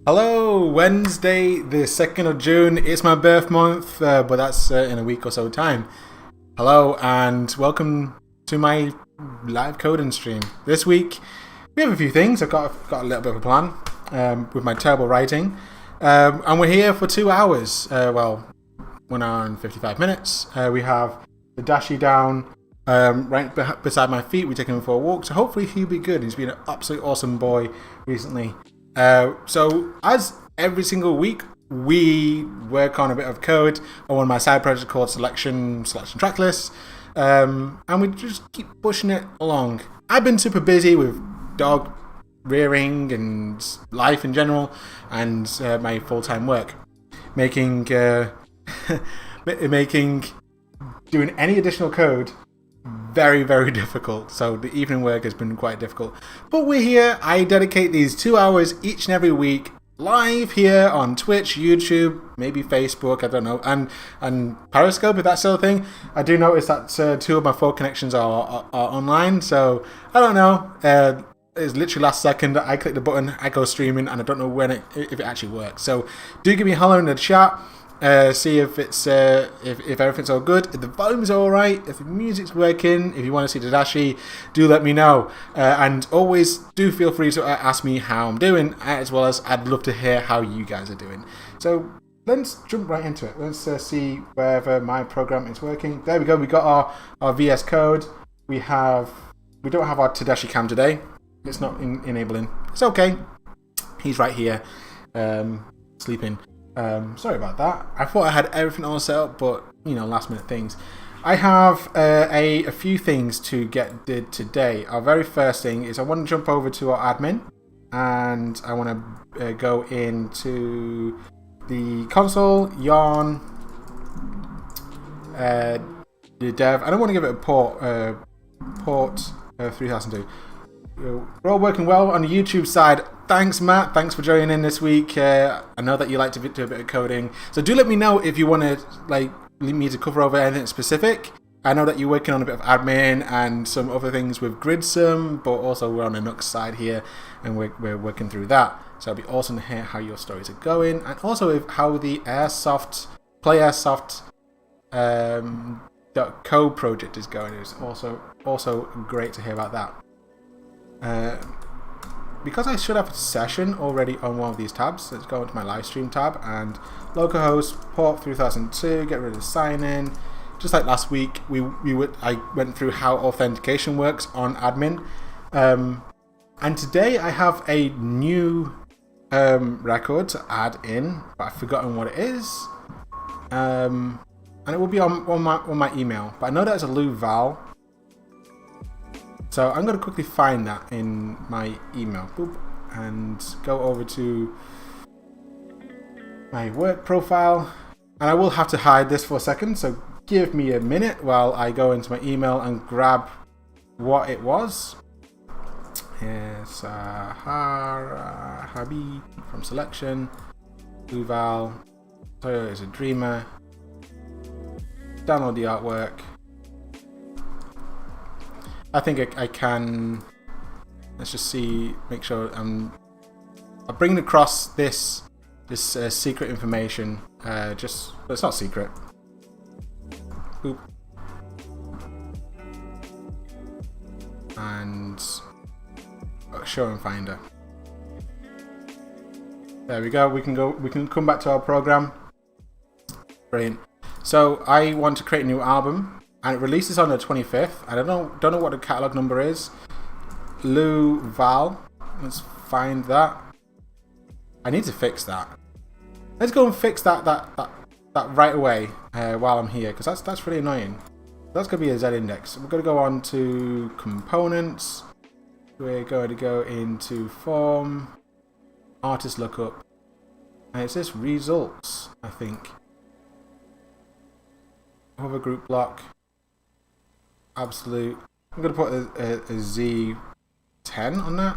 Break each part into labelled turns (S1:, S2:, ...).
S1: Hello, Wednesday the 2nd of June. It's my birth month, but that's in a week or so time. Hello and welcome to my live coding stream. This week we have a few things. I've got a little bit of a plan with my terrible writing. And we're here for 2 hours. 1 hour and 55 minutes. We have the Dashi down right beside my feet. We're taking him for a walk. So hopefully he'll be good. He's been an absolute awesome boy recently. So as every single week, we work on a bit of code on one of my side projects called selection track lists. And we just keep pushing it along. I've been super busy with dog rearing and life in general and my full-time work. Making doing any additional code very, very difficult. So the evening work has been quite difficult. But we're here. I dedicate these 2 hours each and every week live here on Twitch, YouTube, maybe Facebook, I don't know, and Periscope, if that's still a thing. I do notice that 2 of my 4 connections are online, so I don't know. It's literally last second. I click the button, I go streaming, and I don't know if it actually works. So do give me a holler in the chat. See if it's if everything's all good, if the volume's all right, if the music's working. If you want to see the Dashi, do let me know. And always do feel free to ask me how I'm doing, as well as I'd love to hear how you guys are doing. So let's jump right into it. Let's see wherever my program is working. There we go. We got our VS Code. We don't have our Tadashi cam today. It's not enabling. It's okay. He's right here, sleeping. Sorry about that. I thought I had everything all set up, but last minute things. I have a few things to get did today. Our very first thing is I want to jump over to our admin, and I want to go into the console, yarn, the dev. I don't want to give it a port 3002. We're all working well on the YouTube side. Thanks, Matt. Thanks for joining in this week. I know that you like to do a bit of coding, so do let me know if you want to me to cover over anything specific. I know that you're working on a bit of admin and some other things with Gridsum, but also we're on the Nuxt side here, and we're working through that. So it'll be awesome to hear how your stories are going, and also how the PlayAirsoft .co project is going. It's also great to hear about that. Because I should have a session already on one of these tabs, let's go into my live stream tab and localhost port 3002, get rid of sign in. Just like last week, I went through how authentication works on admin. And today I have a new record to add in, but I've forgotten what it is. And it will be on my email, but I know that's a Lou Val. So I'm going to quickly find that in my email. Boop, and go over to my work profile. And I will have to hide this for a second, so give me a minute while I go into my email and grab what it was. It's Habi from Selection. Uval. Toyo is a dreamer. Download the artwork. I think I can. Let's just see. Make sure I'm bringing across this secret information. But it's not secret. Boop. And show and finder. There we go. We can come back to our program. Brilliant. So I want to create a new album. And it releases on the 25th. I don't know what the catalog number is. Lou Val. Let's find that. I need to fix that. Let's go and fix that right away while I'm here, because that's really annoying. That's going to be a Z index. We're going to go on to components. We're going to go into form, artist lookup, and it says results, I think. Hover group block. Absolute. I'm going to put a Z10 on that.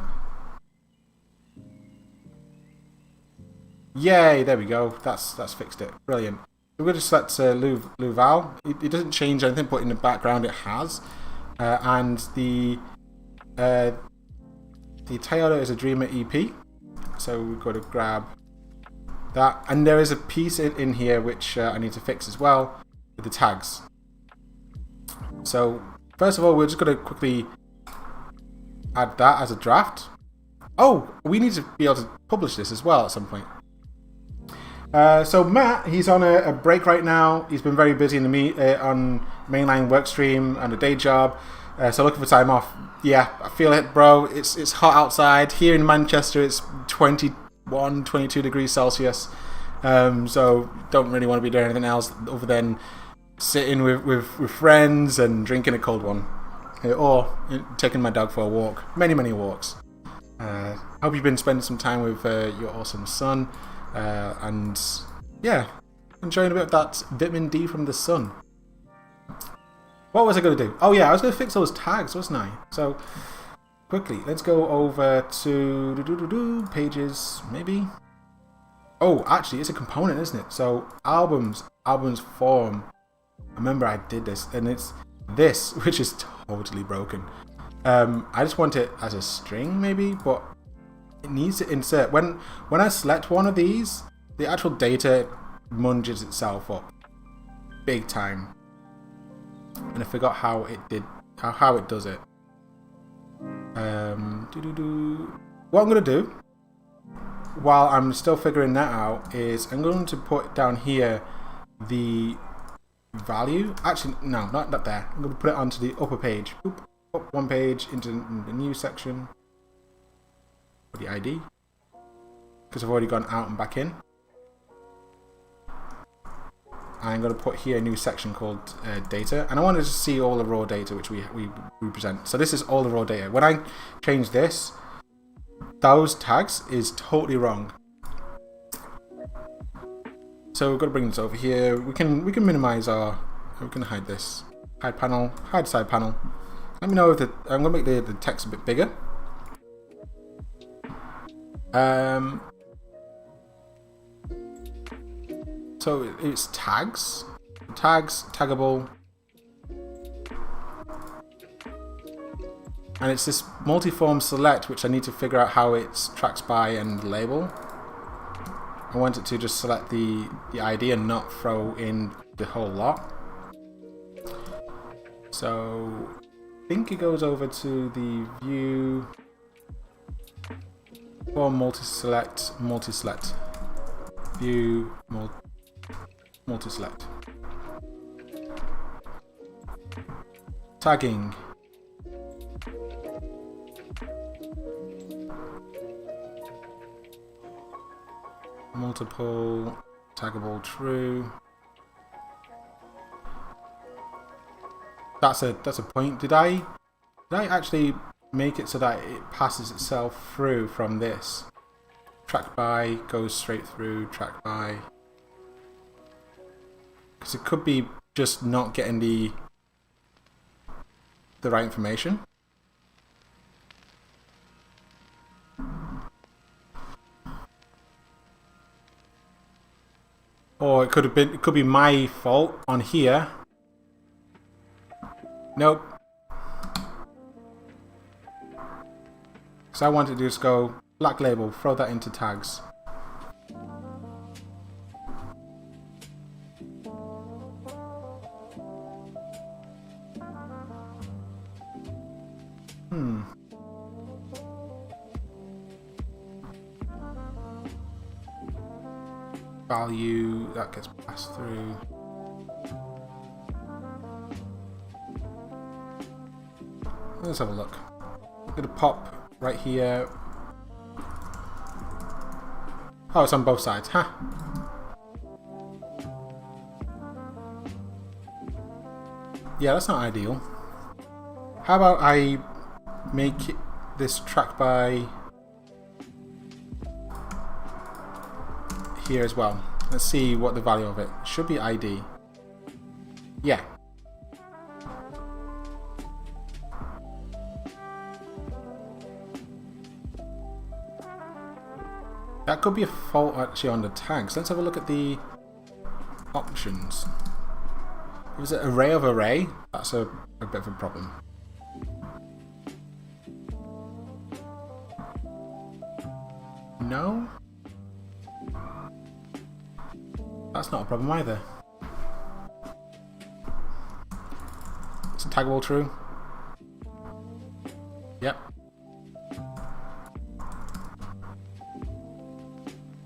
S1: Yay, there we go. That's fixed it. Brilliant. We're going to select Lou Val. It doesn't change anything, but in the background it has. And the the Toyota is a Dreamer EP. So we've got to grab that. And there is a piece in here which I need to fix as well with the tags. So first of all, we're just going to quickly add that as a draft. Oh, we need to be able to publish this as well at some point. So Matt, he's on a break right now. He's been very busy on mainline workstream and a day job. So looking for time off. Yeah, I feel it, bro. It's hot outside. Here in Manchester, it's 21, 22 degrees Celsius. So don't really want to be doing anything else other than sitting with friends and drinking a cold one. Or taking my dog for a walk. Many, many walks. Hope you've been spending some time with your awesome son. And yeah, enjoying a bit of that vitamin D from the sun. What was I going to do? Oh yeah, I was going to fix those tags, wasn't I? So quickly, let's go over to pages, maybe. Oh, actually, it's a component, isn't it? So albums form. I remember I did this, and it's this, which is totally broken. I just want it as a string, maybe, but it needs to insert. When I select one of these, the actual data munges itself up big time, and I forgot how it does it. What I'm gonna do while I'm still figuring that out is I'm going to put down here the value. Actually, no, not there. I'm going to put it onto the upper page. Up one page into the new section. The ID, because I've already gone out and back in. I'm going to put here a new section called data, and I want to just see all the raw data which we present. So this is all the raw data. When I change this, those tags is totally wrong. So we've got to bring this over here. We can minimize our. We can hide this. Hide panel. Hide side panel. Let me know if I'm going to make the text a bit bigger. So it's tags, taggable, and it's this multi-form select which I need to figure out how it's tracks by and label. I want it to just select the ID and not throw in the whole lot. So I think it goes over to the view. Or multi-select, view, multi-select. Tagging. Multiple, taggable true. That's a point. Did I actually make it so that it passes itself through from this? Track by goes straight through, track by. Because it could be just not getting the right information. Or it could be my fault on here. Nope. So I wanted to just go black label, throw that into tags. Value, that gets passed through. Let's have a look. I'm going to pop right here. Oh, it's on both sides, huh? Yeah, that's not ideal. How about I make this track by here as well. Let's see what the value of it should be. ID. Yeah. That could be a fault actually on the tags. Let's have a look at the options. Is it array of array? That's a bit of a problem. No? That's not a problem either. Is taggable true? Yep.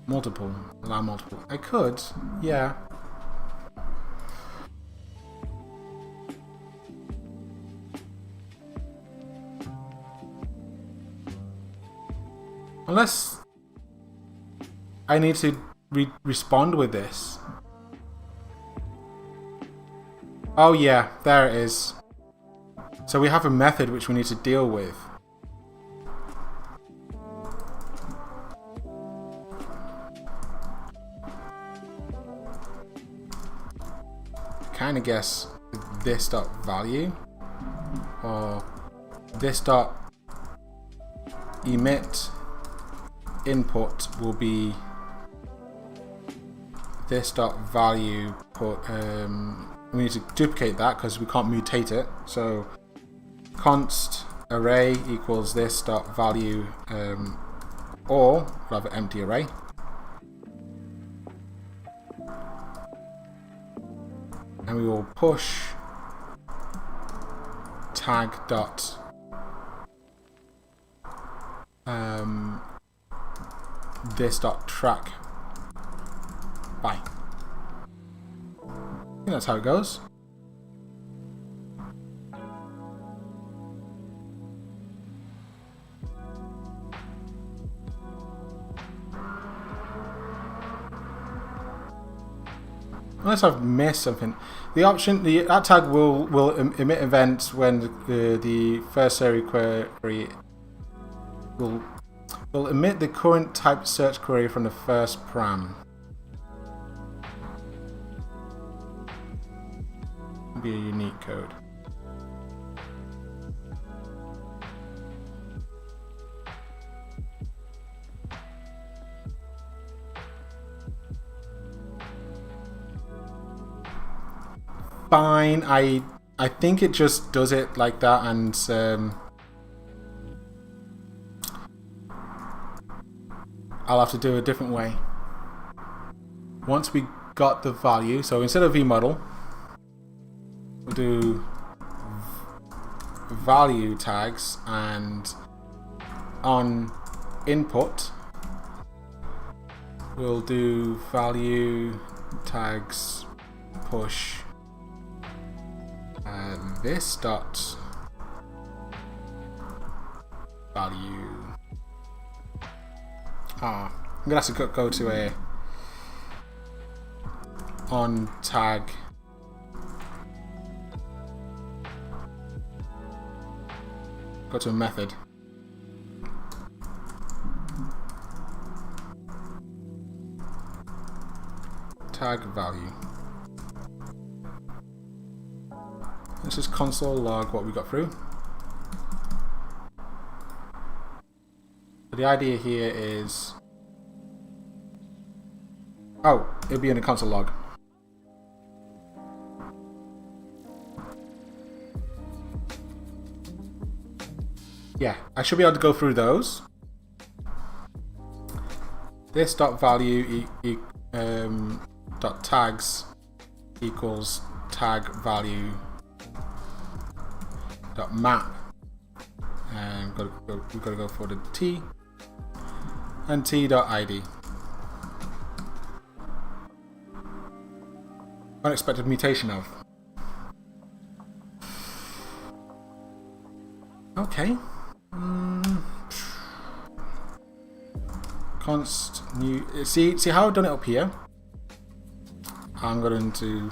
S1: Multiple. Allow multiple. I could, yeah. Unless I need to respond with this. Oh yeah, there it is. So we have a method which we need to deal with. Kind of guess this dot value or this dot emit input will be this dot value put. We need to duplicate that because we can't mutate it. So const array equals this dot value or we'll have an empty array. And we will push tag dot this dot track by. I think that's how it goes. Unless I've missed something. The option, that tag will emit events when the first series query will emit the current type search query from the first param. It'll be a unique code. Fine, I think it just does it like that, and I'll have to do it a different way. Once we got the value, so instead of vModel, we'll do value tags, and on input we'll do value tags push this dot value. I'm gonna have to go to a on tag go to a method. Tag value. Let's just console log what we got through. So the idea here is, oh, it'll be in the console log. Yeah, I should be able to go through those. This dot value dot tags equals tag value dot map, and we've got to go for the t and t dot id. Unexpected mutation of. Okay. Const new. See how I've done it up here. I'm going to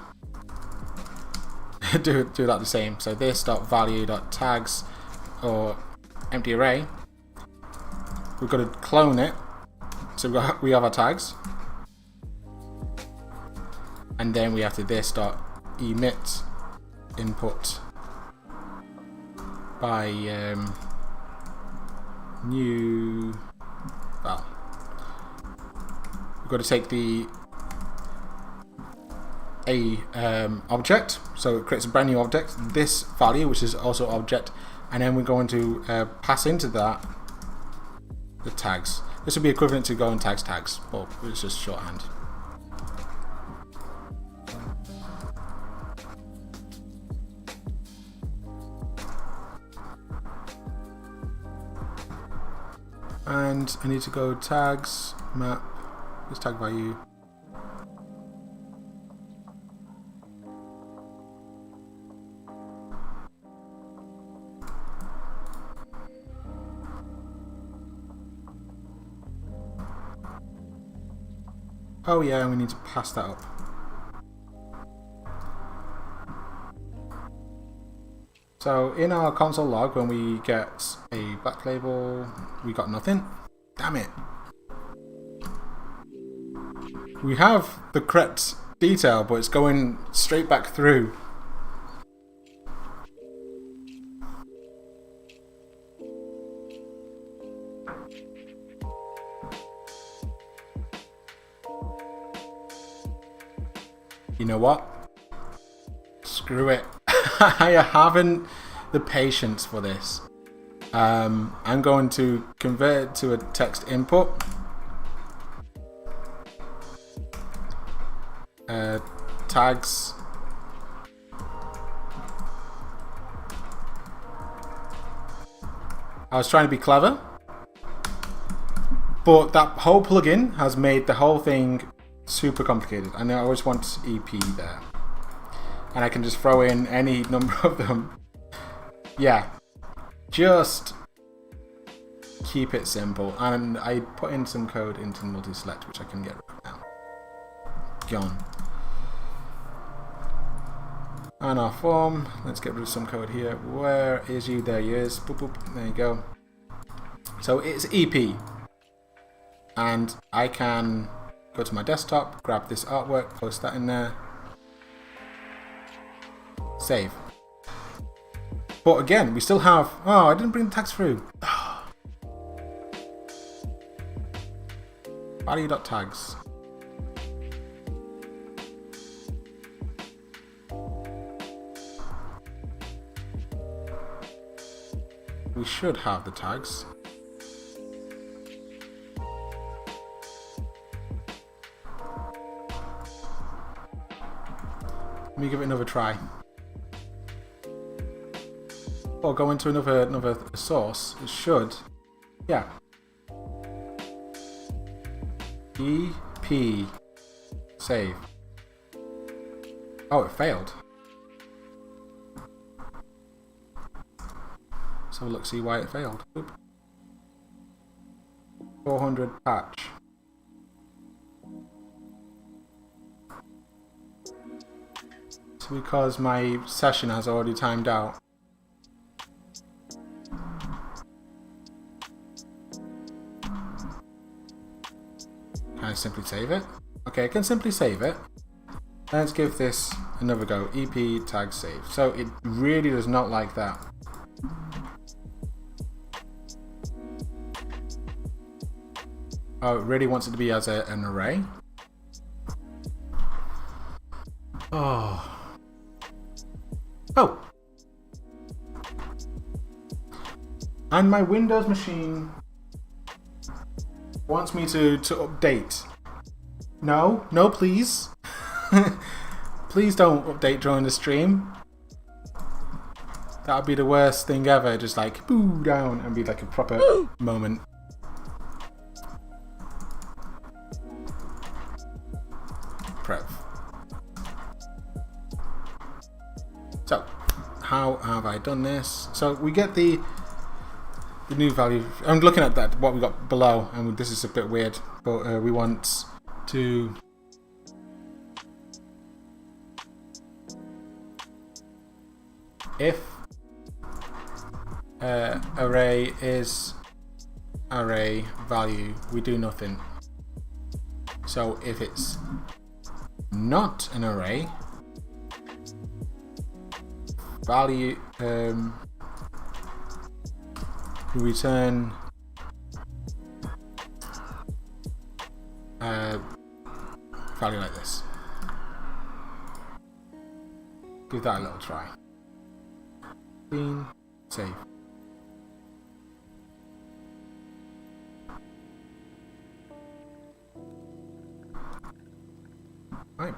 S1: do that the same. So this dot value dot tags or empty array. We've got to clone it. So we have our tags, and then we have to this dot emit input by new. Well, we've got to take the object, so it creates a brand new object, this value, which is also object, and then we're going to pass into that the tags. This would be equivalent to going tags, or it's just shorthand. And I need to go tags, map, this tag value. Oh yeah, and we need to pass that up. So in our console log, when we get a back label, we got nothing. Damn it. We have the correct detail, but it's going straight back through. You know what? Screw it. I haven't the patience for this. I'm going to convert it to a text input. Tags. I was trying to be clever, but that whole plugin has made the whole thing super complicated. I know I always want EP there. And I can just throw in any number of them. Yeah. Just keep it simple. And I put in some code into multi-select, which I can get rid of now. Gone. And our form. Let's get rid of some code here. Where is you? There he is. Boop, boop. There you go. So it's EP. And I can go to my desktop, grab this artwork, post that in there. Save. But again, we still have... Oh, I didn't bring the tags through. Value.tags. We should have the tags. Let me give it another try. Or go into another source. It should. Yeah. EP. Save. Oh, it failed. So look, see why it failed. Oop. 400 patch. It's because my session has already timed out. Can I simply save it? Okay, I can simply save it. Let's give this another go. EP tag save. So it really does not like that. Oh, it really wants it to be as an array? Oh. Oh! And my Windows machine wants me to update. No, no please. Please don't update during the stream. That would be the worst thing ever, just like boo down and be like a proper moment. Prep. So, how have I done this? So we get the new value. I'm looking at that, what we got below, and this is a bit weird, but we want to if array is array value, we do nothing. So if it's not an array, value we return value like this. Give that a little try. Clean, save.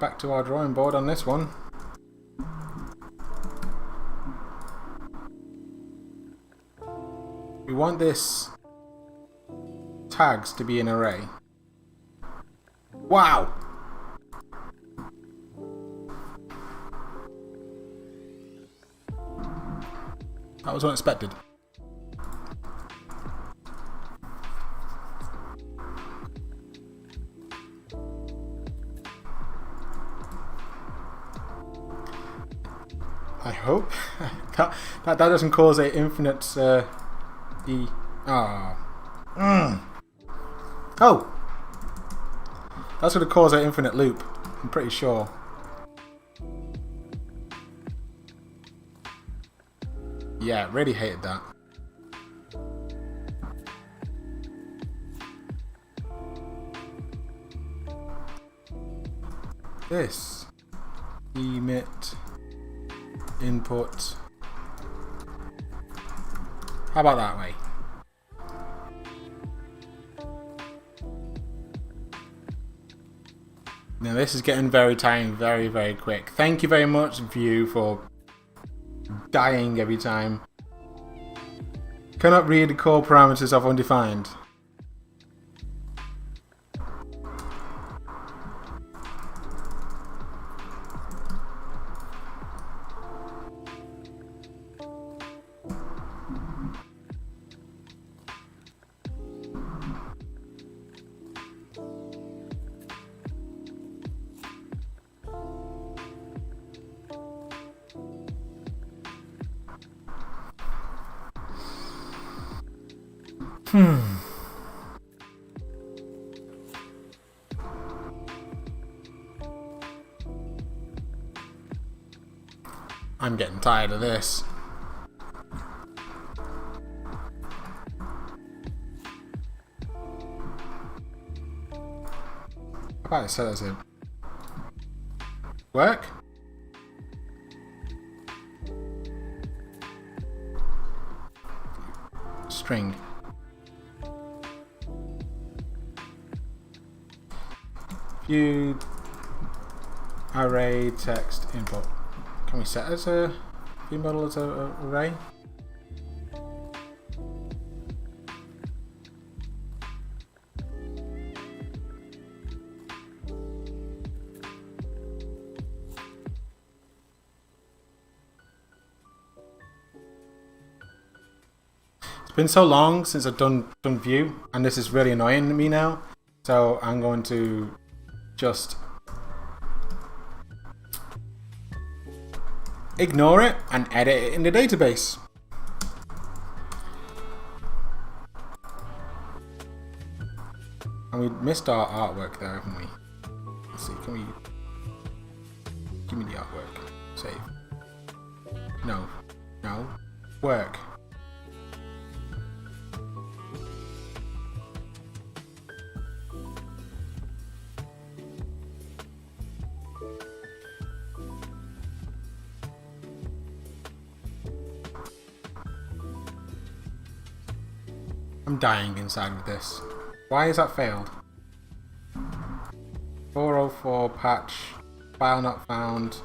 S1: back to our drawing board on this one. We want this tags to be an array. Wow! That was unexpected. I hope that doesn't cause a infinite e. Oh. Oh, that's going to cause an infinite loop. I'm pretty sure. Yeah, really hated that. This emit input. How about that way? Now this is getting very tiring very, very quick. Thank you very much, View, for dying every time. Cannot read the core parameters of undefined. I'm getting tired of this. How about I set as a work? String. View array text input. Can we set as a view model as a array? It's been so long since I've done view, and this is really annoying me now. So I'm going to just ignore it and edit it in the database. And we missed our artwork there, haven't we? Let's see, can we give me the artwork? Save. No. No. Work. I'm dying inside with this. Why has that failed? 404 patch, file not found.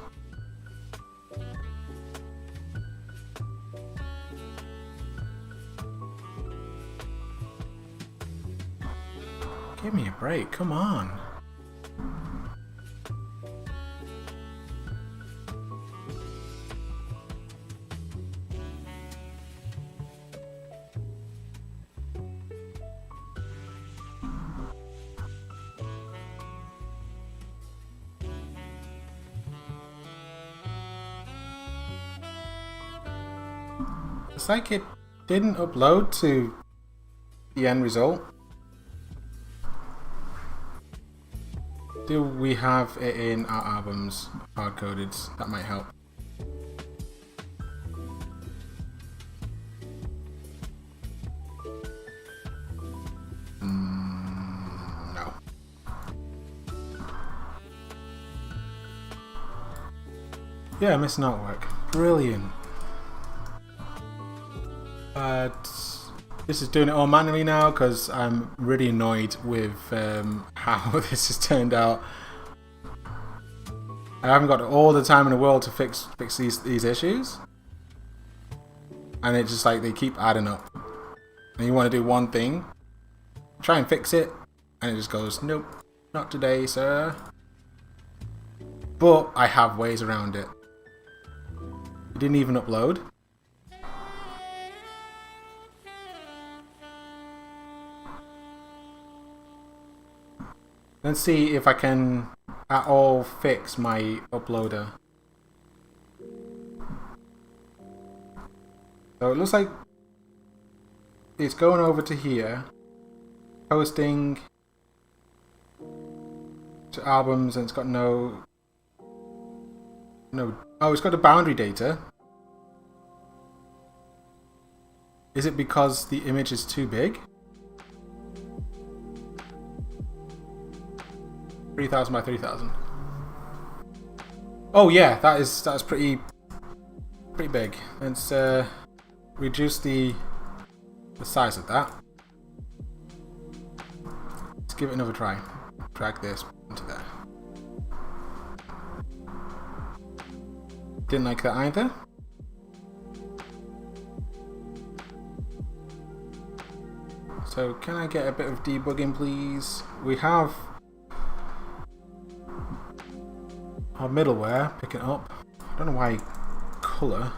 S1: Give me a break, come on. It's like it didn't upload to the end result. Do we have it in our albums hard-coded? That might help. No. Yeah, missing artwork. Brilliant. But this is doing it all manually now because I'm really annoyed with how this has turned out. I haven't got all the time in the world to fix these issues. And it's just like they keep adding up. And you want to do one thing, try and fix it, and it just goes, nope, not today, sir. But I have ways around it. It didn't even upload. Let's see if I can at all fix my uploader. So it looks like it's going over to here, posting to albums, and it's got no. Oh, it's got the boundary data. Is it because the image is too big? 3,000 by 3,000. Oh yeah, that's pretty big. Let's reduce the size of that. Let's give it another try. Drag this into there. Didn't like that either. So can I get a bit of debugging, please? We have our middleware picking up. I don't know why color.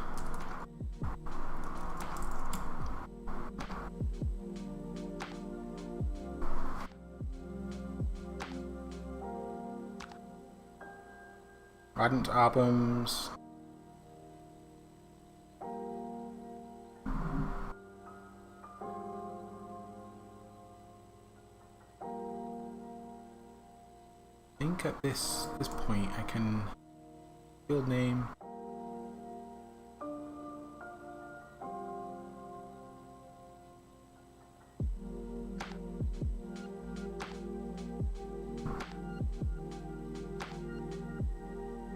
S1: Adding to albums. I think at this point I can field name.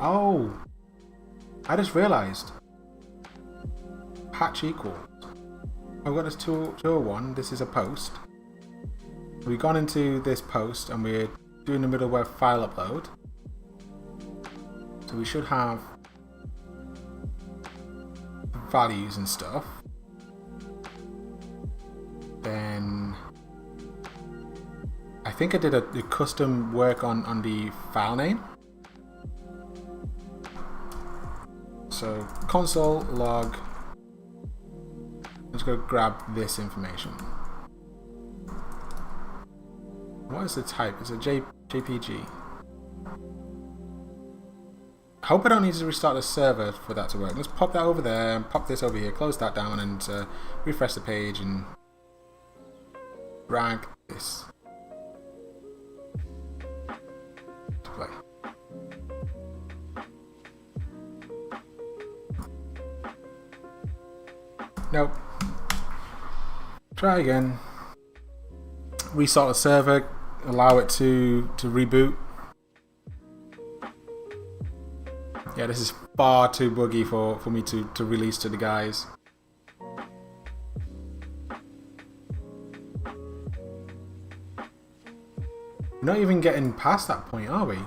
S1: Oh, I just realized. Patch equals. I've got this 201. This is a post. We've gone into this post and we're doing the middleware file upload. So we should have values and stuff. Then I think I did a custom work on the file name. So console log. Let's go grab this information. What is the type? It's a JPG. I hope I don't need to restart the server for that to work. Let's pop that over there and pop this over here, close that down, and refresh the page and drag this to play. Nope. Try again. Restart the server, allow it to reboot. Yeah, this is far too buggy for me to release to the guys. We're not even getting past that point, are we?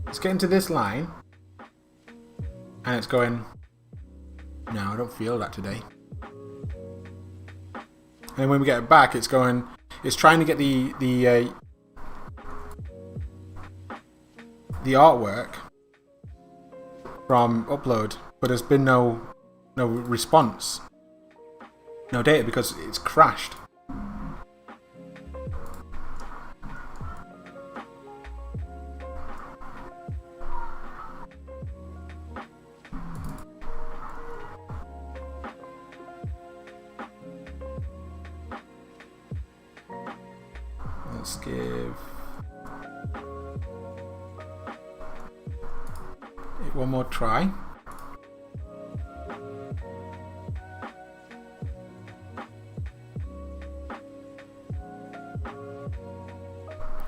S1: It's getting to this line, and it's going, no, I don't feel that today. And when we get it back, it's going, it's trying to get the artwork from upload, but there's been no response, no data, because it's crashed. Let's give it one more try.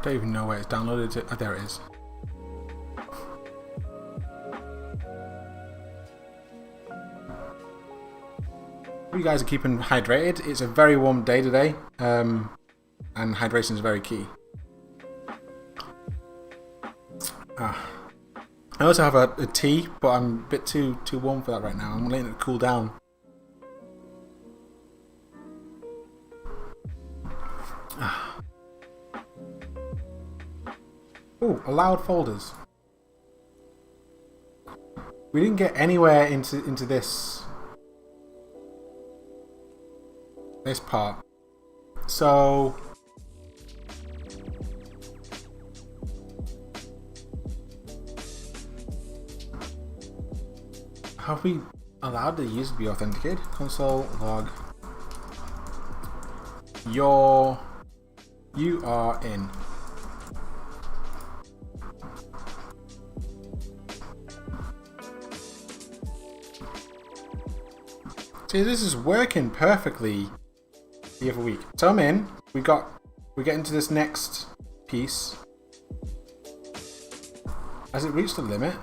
S1: Don't even know where it's downloaded to. Oh, there it is. You guys are keeping hydrated. It's a very warm day today. And hydration is very key. I also have a tea, but I'm a bit too warm for that right now. I'm letting it cool down. Oh, allowed folders. We didn't get anywhere into this part. So have we allowed the user to be authenticated? Console log. You are in. See, this is working perfectly the other week. So I'm in. We get into this next piece. Has it reached the limit?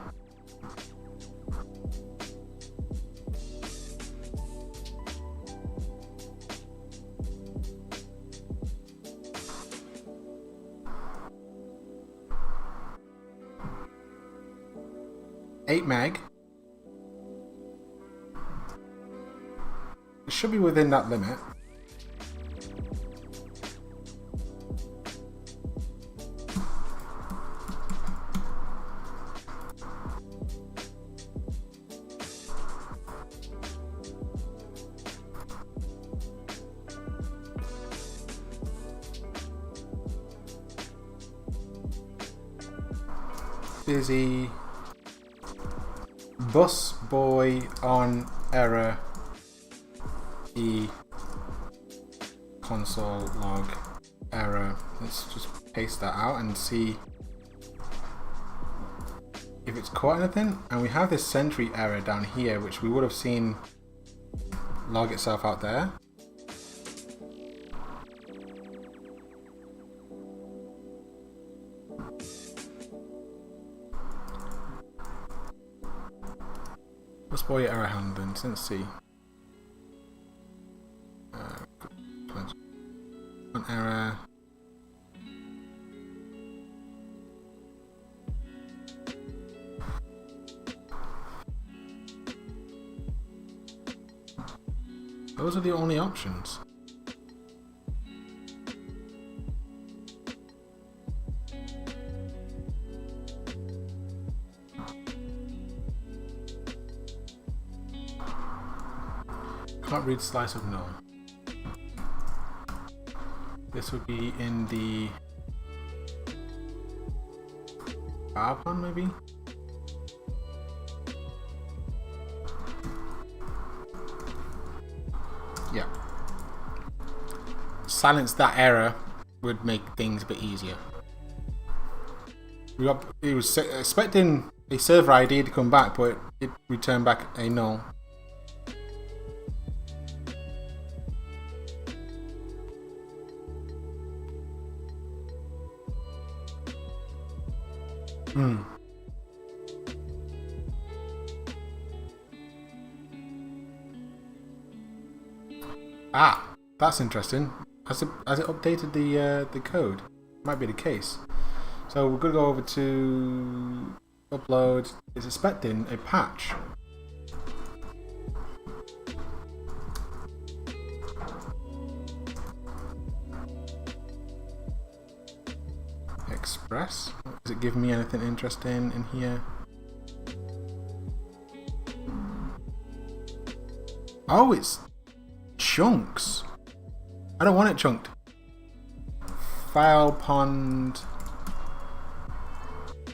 S1: $8 meg. It should be within that limit. Busy. Bus boy on error. Console log error. Let's just paste that out and see if it's caught anything. And we have this sentry error down here, which we would have seen log itself out there. Bus boy error handling. Let's see. An error. Those are the only options. Can't read slice of no. This would be in the PowerPoint, maybe? Yeah. Silence that error would make things a bit easier. It was expecting a server ID to come back, but it returned back a null. Ah, that's interesting. Has it updated the code? Might be the case. So we're gonna go over to upload. It's expecting a patch. Express. Does it give me anything interesting in here? Oh, it's chunks. I don't want it chunked. File pond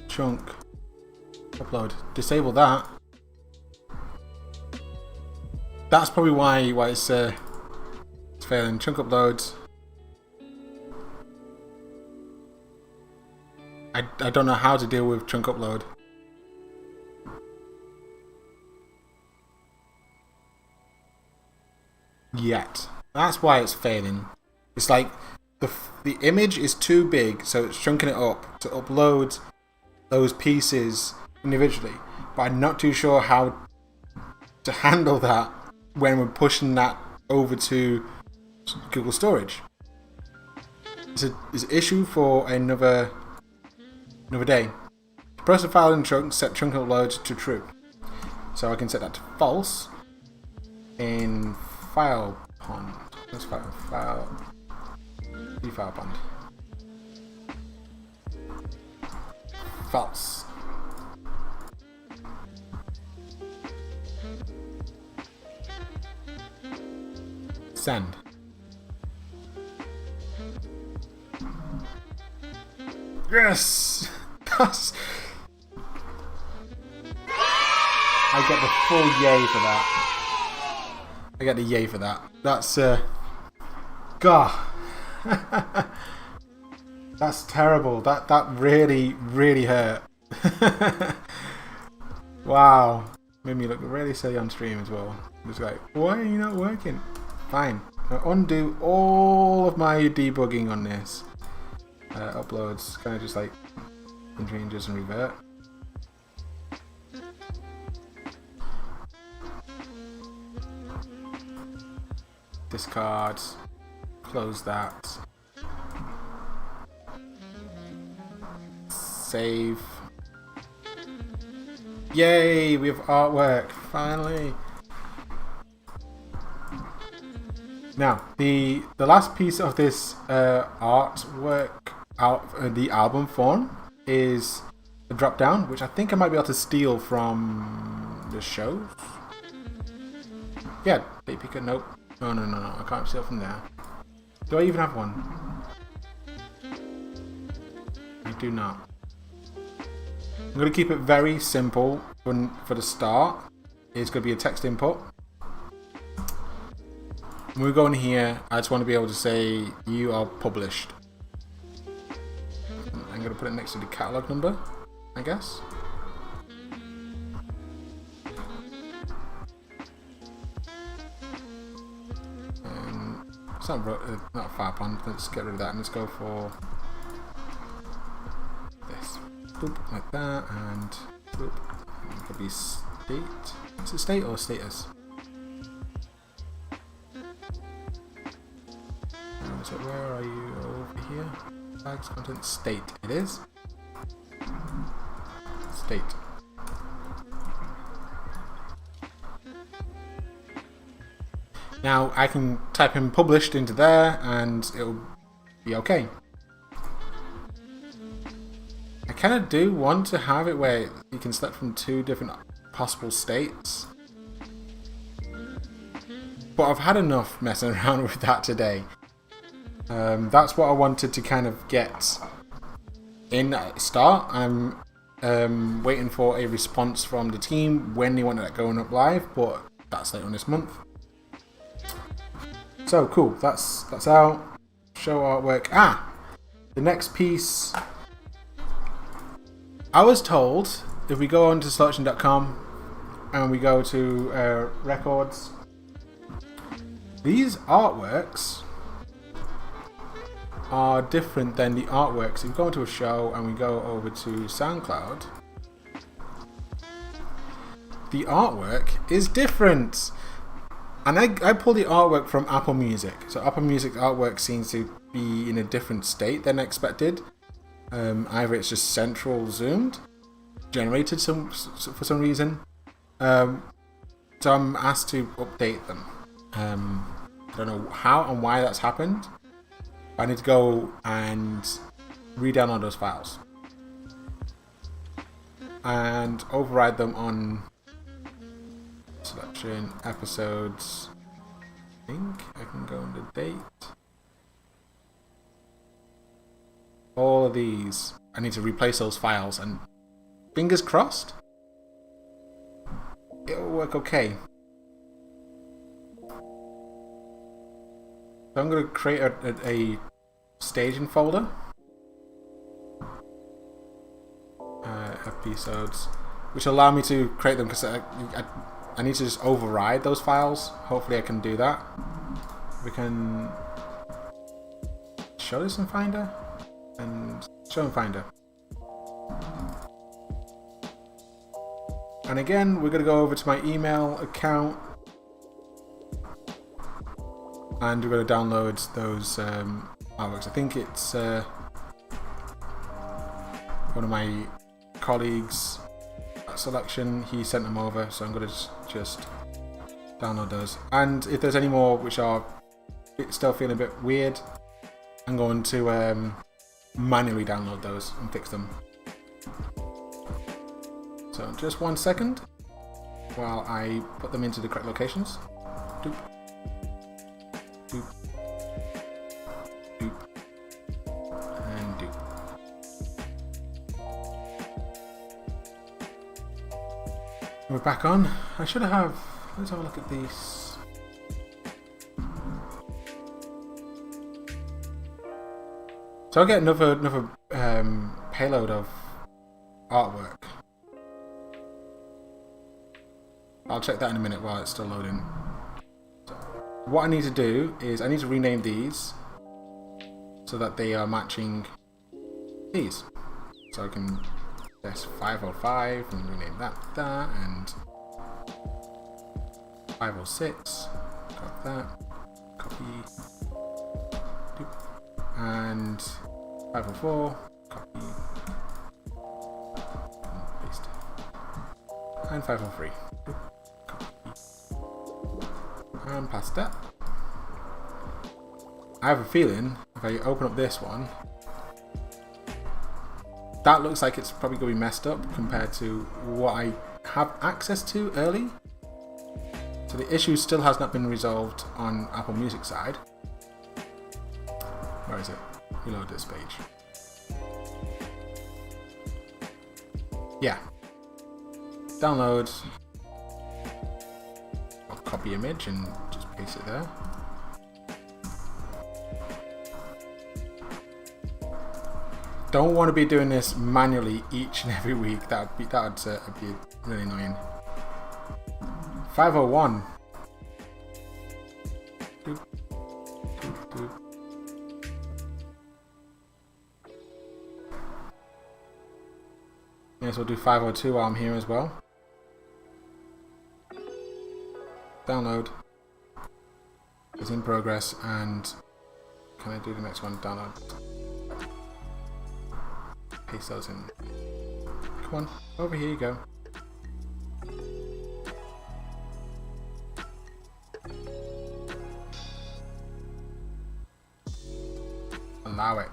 S1: chunk upload. Disable that. That's probably why it's failing. Chunk uploads. I don't know how to deal with chunk upload. Yet. That's why it's failing. It's like the image is too big, so it's chunking it up to upload those pieces individually. But I'm not too sure how to handle that when we're pushing that over to Google Storage. It's an issue for another day. process file in chunk, set chunk upload to true. So I can set that to false in file pond. Let's file pond. False. Send. Yes! That's... I get the full yay for that. I get the yay for that. That's, God. That's terrible. That really, really hurt. Wow. Made me look really silly on stream as well. It was like, why are you not working? Fine. I'll undo all of my debugging on this. Uploads, kind of just like changes and revert. Discard. Close that. Save. Yay! We have artwork finally. Now, the last piece of this artwork out the album form is a drop down, which I think I might be able to steal from the shows. Yeah, date picker. Nope. No, I can't steal from there. Do I even have one? I do not. I'm going to keep it very simple for the start. It's going to be a text input. When we go in here, I just want to be able to say you are published. I'm going to put it next to the catalog number, I guess. It's not far pond. Let's get rid of that and let's go for this. Boop, like that, and boop. It could be state. Is it state or status? So where are you? Over here. Tags, content, state. It is. State. Now I can type in published into there and it'll be okay. I kind of do want to have it where you can select from 2 different possible states. But I've had enough messing around with that today. That's what I wanted to kind of get in at the start. I'm waiting for a response from the team when they want that going up live, but that's later on this month. So cool, that's out. Show artwork. The next piece. I was told if we go on to selection.com and we go to records, these artworks are different than the artworks. If we go into a show and we go over to SoundCloud, the artwork is different. And I pulled the artwork from Apple Music. So Apple Music artwork seems to be in a different state than expected. Either it's just central zoomed, generated for some reason. So I'm asked to update them. I don't know how and why that's happened. I need to go and re-download those files. And override them on selection, episodes. I think I can go into date. All of these, I need to replace those files, and fingers crossed, it'll work okay. So I'm going to create a staging folder. Episodes, which allow me to create them because I need to just override those files. Hopefully I can do that. We can show this in Finder and show in Finder. And again, we're going to go over to my email account and we're going to download those artworks. I think it's one of my colleague's selection. He sent them over, so I'm going to just download those. And if there's any more which are still feeling a bit weird, I'm going to manually download those and fix them. So just 1 second while I put them into the correct locations. Doop. Doop. Doop. And doop. We're back on. I should have. Let's have a look at these. So I'll get another payload of artwork. I'll check that in a minute while it's still loading. So what I need to do is I need to rename these so that they are matching these. So I can press 505 and rename that and 506. Got that. Copy. And 504. Copy. And paste. And 503. And past that. I have a feeling if I open up this one, that looks like it's probably going to be messed up compared to what I have access to early. So the issue still has not been resolved on Apple Music side. Where is it? Reload this page. Yeah. Download. I'll copy image and just paste it there. Don't want to be doing this manually each and every week. That'd be really annoying. 501. Doop. Doop, doop. Yes, we'll do 502 while I'm here as well. Download is in progress, and can I do the next one? Download. Paste those in. Come on, over here you go. Allow it.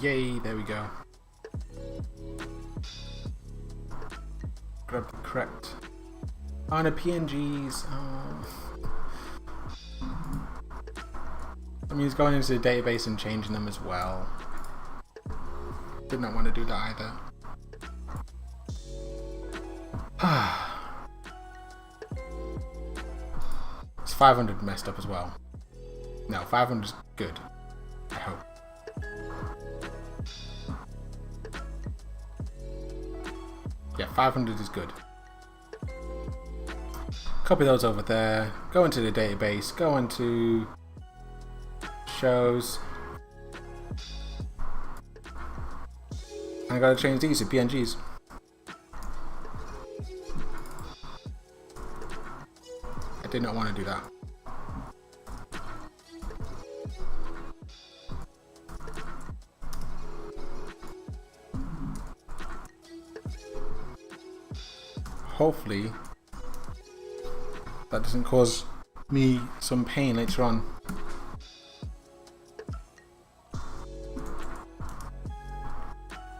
S1: Yay, there we go. Grab the correct. Oh, no, PNGs. Oh. I mean, it's going into the database and changing them as well. Did not want to do that either. It's 500 messed up as well. No, 500 is good. I hope. Yeah, 500 is good. Copy those over there. Go into the database. Go into shows. And I gotta change these to PNGs. I did not want to do that. Hopefully that doesn't cause me some pain later on.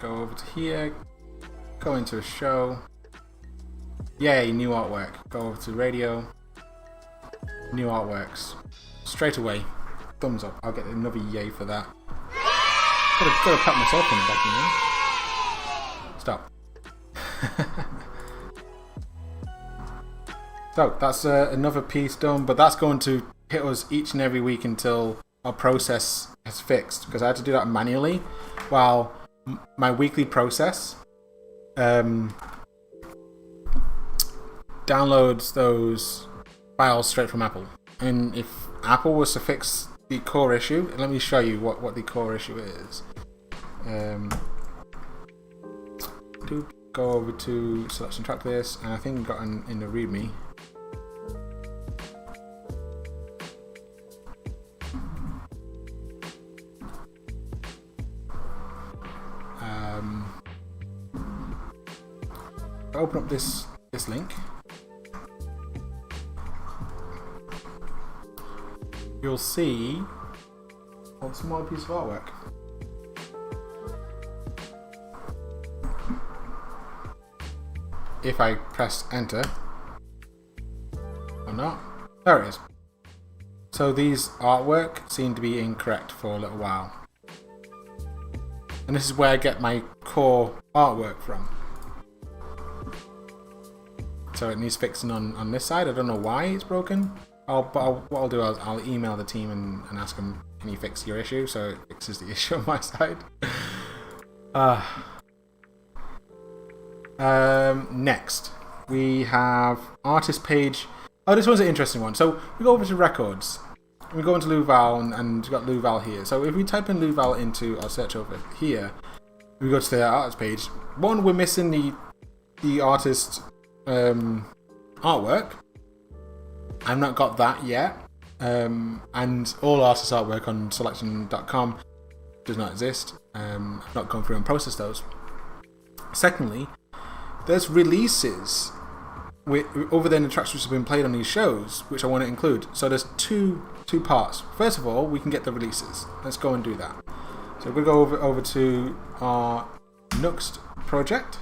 S1: Go over to here, go into a show. Yay, new artwork. Go over to radio, new artworks. Straight away, thumbs up. I'll get another yay for that. Gotta pat myself on the back, you know. Stop. So that's another piece done, but that's going to hit us each and every week until our process is fixed, because I had to do that manually while my weekly process downloads those files straight from Apple. And if Apple was to fix the core issue, let me show you what the core issue is. Go over to selection track list, and I think we got in the README. open up this link, you'll see a small piece of artwork. If I press enter, or not, there it is. So these artwork seem to be incorrect for a little while. And this is where I get my core artwork from. So it needs fixing on this side. I don't know why it's broken. What I'll do is I'll email the team and ask them, can you fix your issue? So it fixes the issue on my side. Next, we have artist page. Oh, this one's an interesting one. So we go over to records. We go into Luval and we've got Luval here. So if we type in Luval into our search over here, we go to the artist page. One, we're missing the artist artwork. I've not got that yet. And all artist artwork on selection.com does not exist. I've not gone through and processed those. Secondly, there's releases over there in the tracks which have been played on these shows, which I want to include. So there's two parts. First of all, we can get the releases. Let's go and do that. So we're going to go over to our Nuxt project.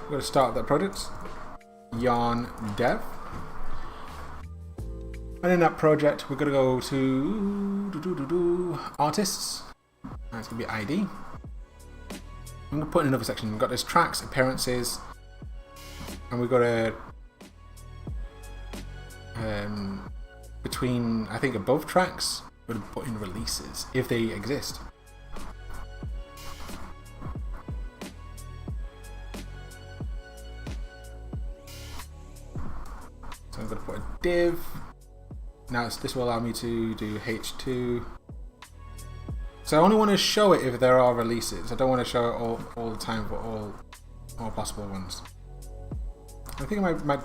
S1: We're going to start that project, yarn dev. And in that project, we're going to go to artists. And it's going to be ID. I'm going to put in another section. We've got this tracks, appearances, and we've got a between, I think, above tracks, we're going to put in releases if they exist. So I'm going to put a div. Now this will allow me to do H2. So I only want to show it if there are releases. I don't want to show it all the time for all possible ones. I think I might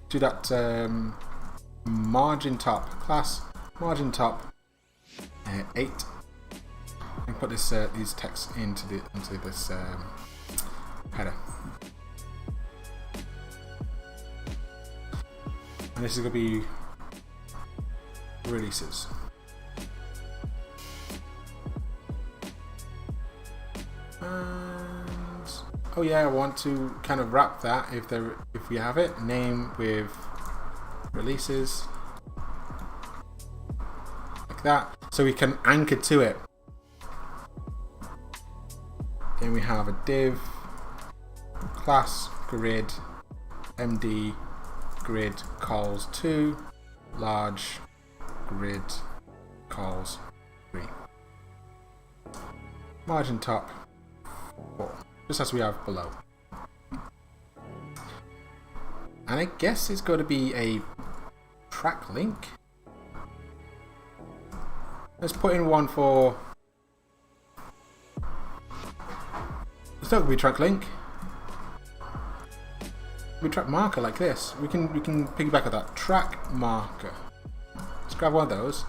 S1: do that margin top class, margin top 8, and put this these texts into this header. And this is going to be releases. And oh yeah, I want to kind of wrap that if we have it, name with releases like that, so we can anchor to it. Then we have a div class grid md grid calls 2 large grid calls 3 margin top 4, just as we have below. And I guess it's going to be a track link. Let's put in one for. It's not going to be track link. We track marker like this. We can piggyback at that track marker. Let's grab one of those,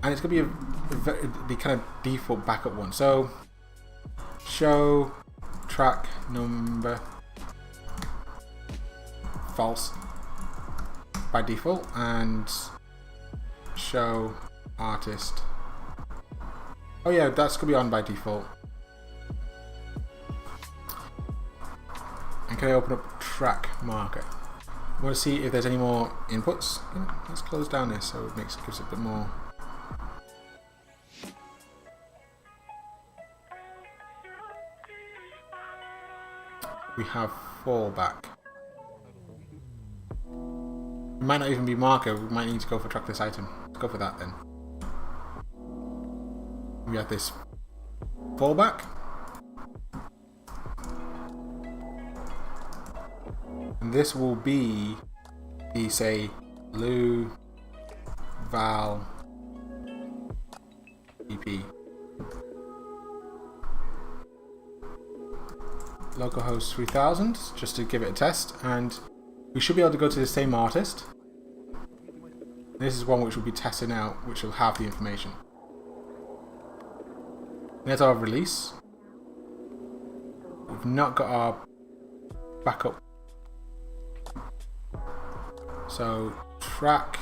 S1: and it's going to be the kind of default backup one. So show track number false by default, and show artist. Oh yeah, that's gonna be on by default. And can I open up track marker? I want to see if there's any more inputs. Let's close down this so it gives it a bit more. We have fallback. It might not even be marker, we might need to go for track this item. Let's go for that then. We have this fallback. And this will be the, say, Lu Val EP. Localhost 3000, just to give it a test, and we should be able to go to the same artist. This is one which we'll be testing out, which will have the information. There's our release. We've not got our back up. So track,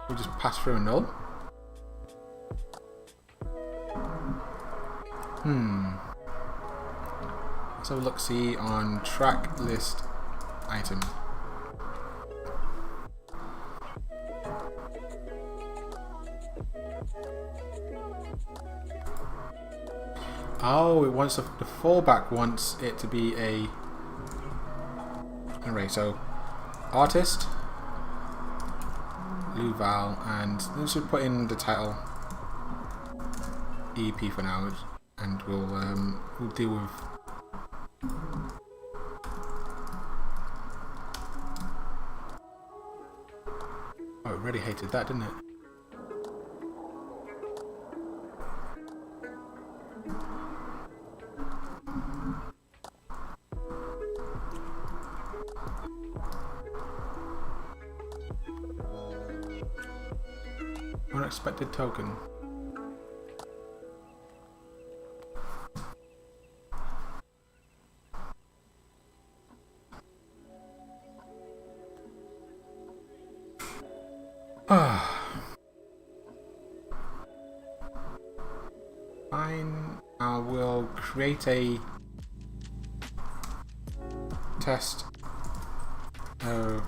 S1: we'll just pass through a null. Let's have a look, see on track list item. Oh, it wants the fallback wants it to be a array. So artist, Luval, and let's just put in the title EP for now, and we'll deal with. Oh, it really hated that, didn't it? Unexpected token. Fine. I will create a test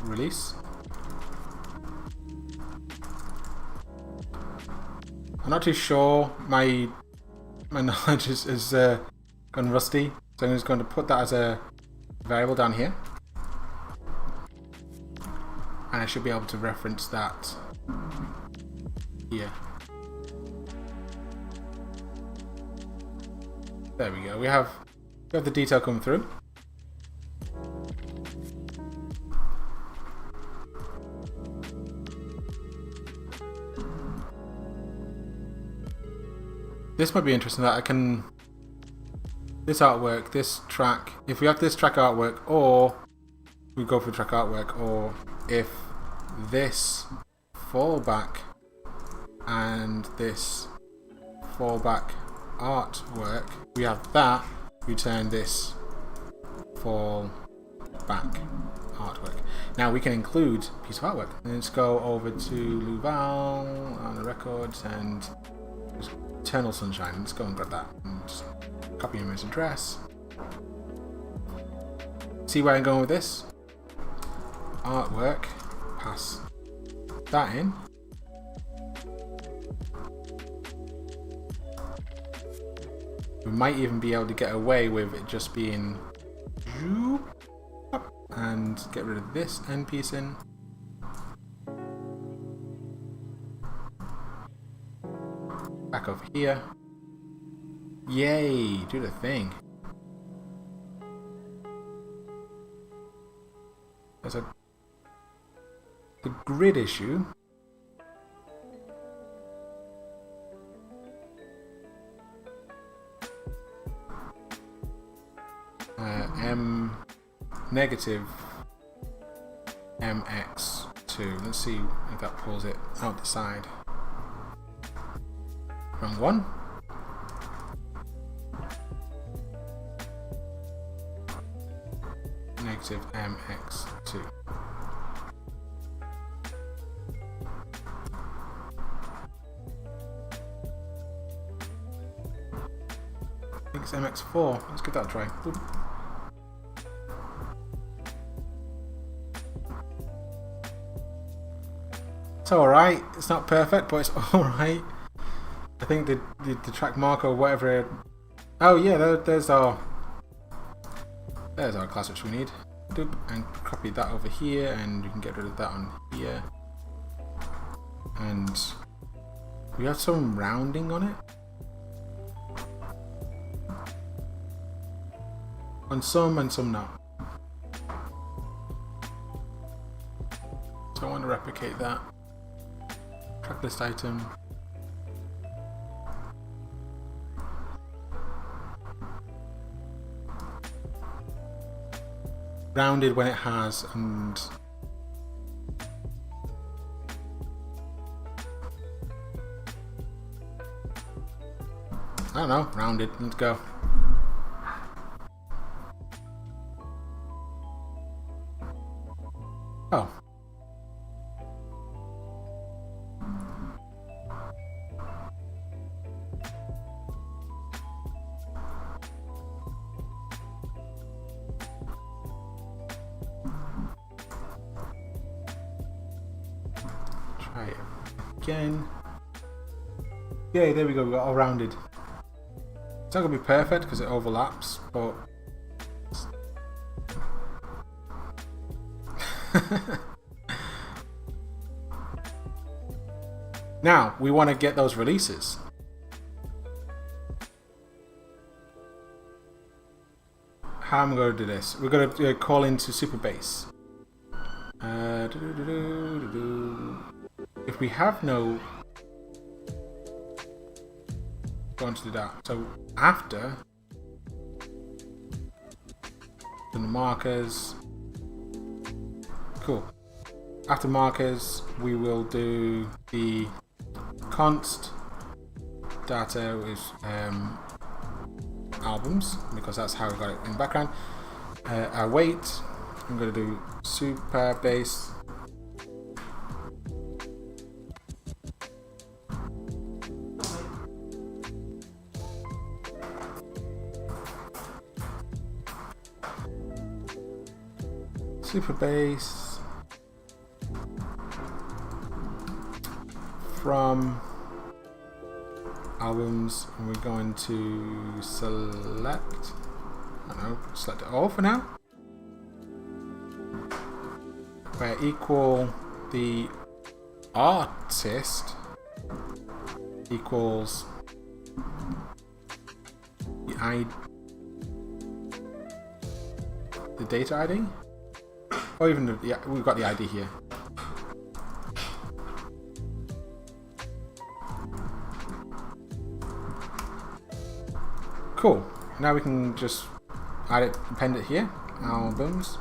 S1: release. I'm not too sure. My knowledge is gone rusty, so I'm just going to put that as a variable down here, and I should be able to reference that here. There we go. We have the detail come through. This might be interesting that I can, this artwork, this track, if we have this track artwork, or we go for track artwork, or if this fallback and this fallback artwork, we have that, return this fallback artwork. Now we can include a piece of artwork. Let's go over to Luval on the records and just Eternal Sunshine. Let's go and grab that and just copy his address. See where I'm going with this? Artwork. Pass that in. We might even be able to get away with it just being and get rid of this end piece in. Back over here. Yay, do the thing. There's the grid issue. M negative MX2. Let's see if that pulls it out the side. Wrong one. Negative MX2. I think it's MX4. Let's give that a try. Oop. It's alright. It's not perfect, but it's alright. I think the track marker or whatever. Oh yeah, there's our class which we need. Doop, and copy that over here, and you can get rid of that on here. And we have some rounding on it. On some and some not. So I want to replicate that. Track list item. Rounded when it has, and I don't know, rounded. Let's go. Oh. Try it again. Yay, there we go, we got all rounded. It's not going to be perfect because it overlaps, but... Now, we want to get those releases. How am I going to do this? We're going to call into Superbase. If we have no... going to do that. So after the markers, cool. After markers, we will do the const data is albums, because that's how we got it in the background. Our weight, I'm going to do Superbase. Superbase from albums, and we're going to select, I don't know, select it all for now, where equal the artist equals the data ID. Or even, yeah, we've got the ID here. Cool. Now we can just add it, append it here. Albums.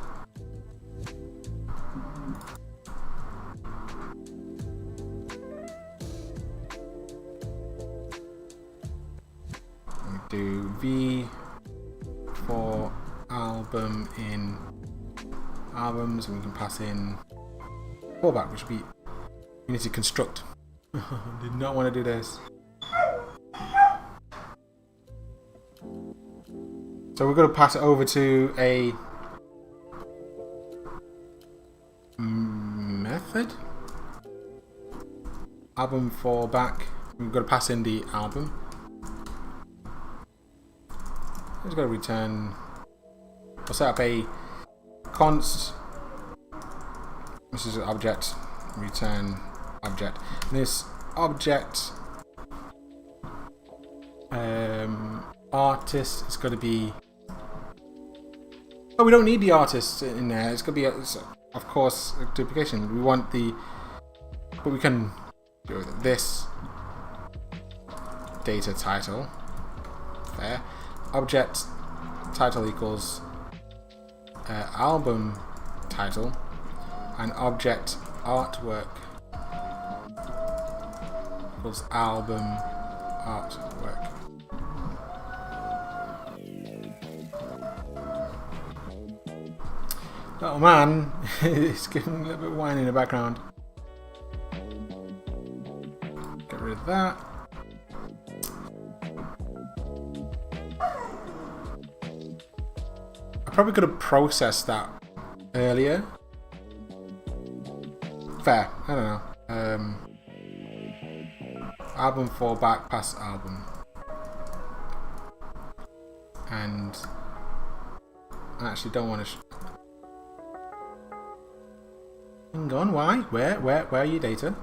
S1: We do V for album in albums, and we can pass in fallback, which we need to construct. Did not want to do this. So we're going to pass it over to a method. Album fallback. We've got to pass in the album. Just got to return. We'll set up a const, this is an object, return object. And this object artist is going to be, oh, we don't need the artist in there, it's going to be of course a duplication. We want the, but we can do this data title, fair, object title equals album title, and object artwork equals album artwork. Oh man, it's giving a little bit of whine in the background. Get rid of that. I probably could have processed that earlier. Fair, I don't know. Album fallback, pass album. And I actually don't want to. Hang on, why? Where are your data?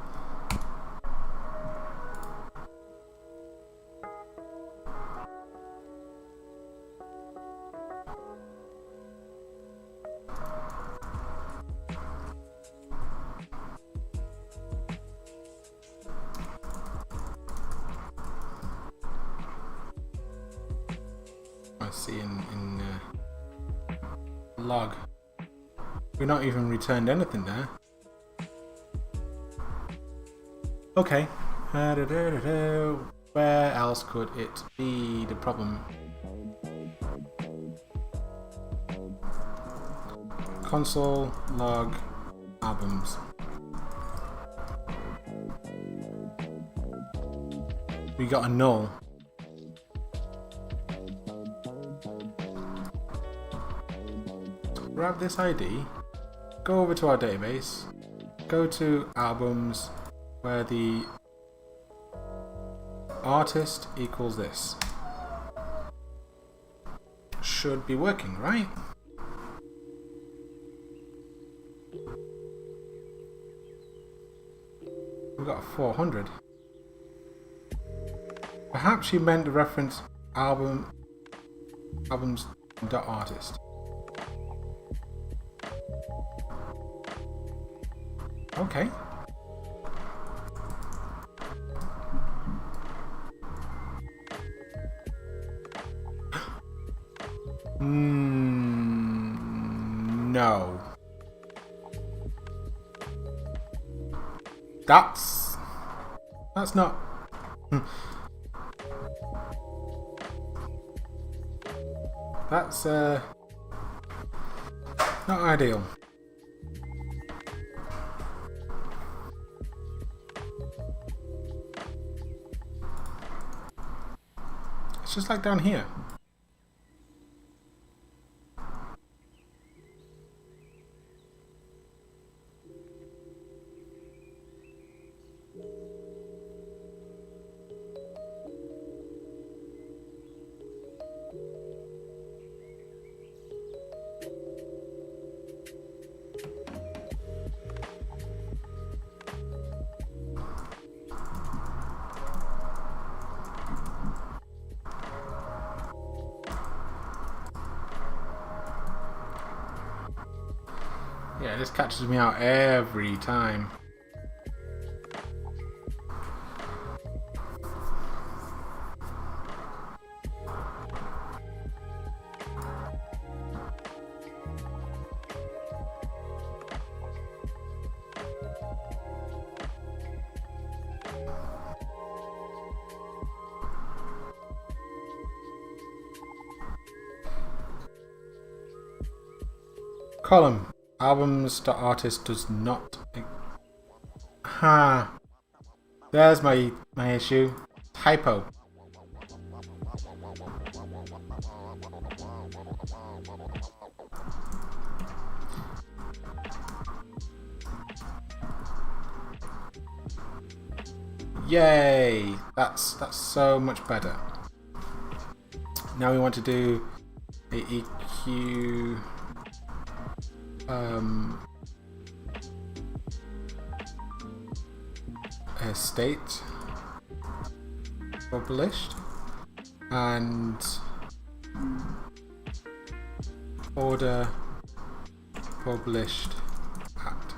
S1: I see in log. We're not even returned anything there. Okay. Where else could it be the problem? Console log albums. We got a null. Grab this ID, go over to our database, go to albums where the artist equals this. Should be working, right? We got a 400. Perhaps you meant to reference albums.artist. Okay. No. That's not. That's not ideal. It's just like down here. Yeah, this catches me out every time. Column. Albums.artist does not. Ha! There's my issue. Typo. Yay! That's so much better. Now we want to do a EQ. State published and order published at.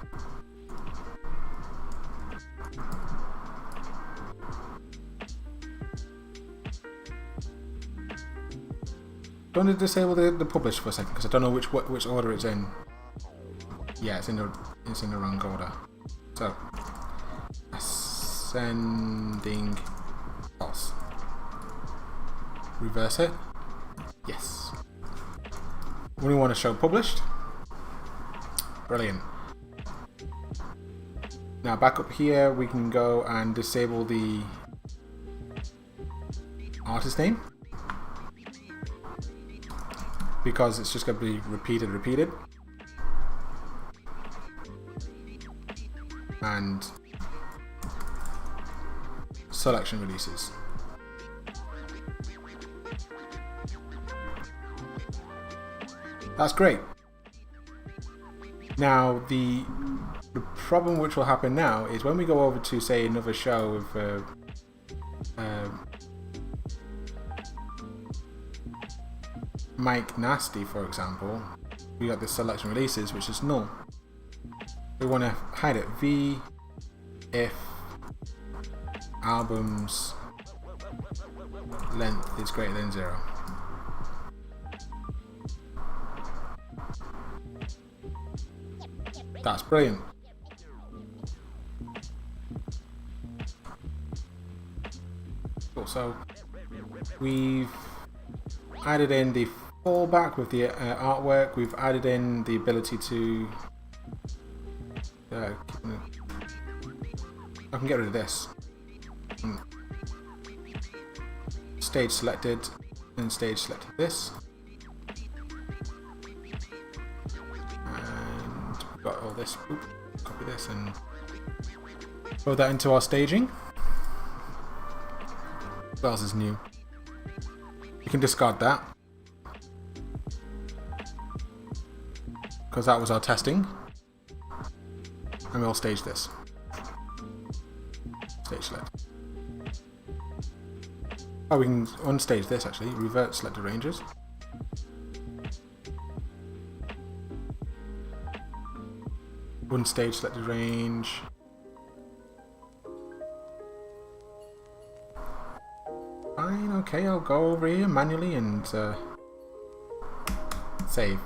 S1: Do you want to disable the publish for a second because I don't know which order it's in. Yeah, it's in the wrong order. So ascending false. Reverse it. Yes. We want to show published. Brilliant. Now back up here we can go and disable the artist name because it's just going to be repeated. And selection releases. That's great. Now the problem which will happen now is when we go over to say another show of Mike Nasty, for example, we got the selection releases which is null. We want to hide it. V if albums length is greater than 0. That's brilliant. Cool. So we've added in the fallback with the artwork. We've added in the ability to I can get rid of this. Stage selected, and stage selected this. And we've got all this. Oop, copy this and throw that into our staging. What else is new? You can discard that, because that was our testing. And we'll stage this. Stage select. Oh, we can unstage this actually. Revert selected ranges. Unstage selected range. Fine, okay, I'll go over here manually and save.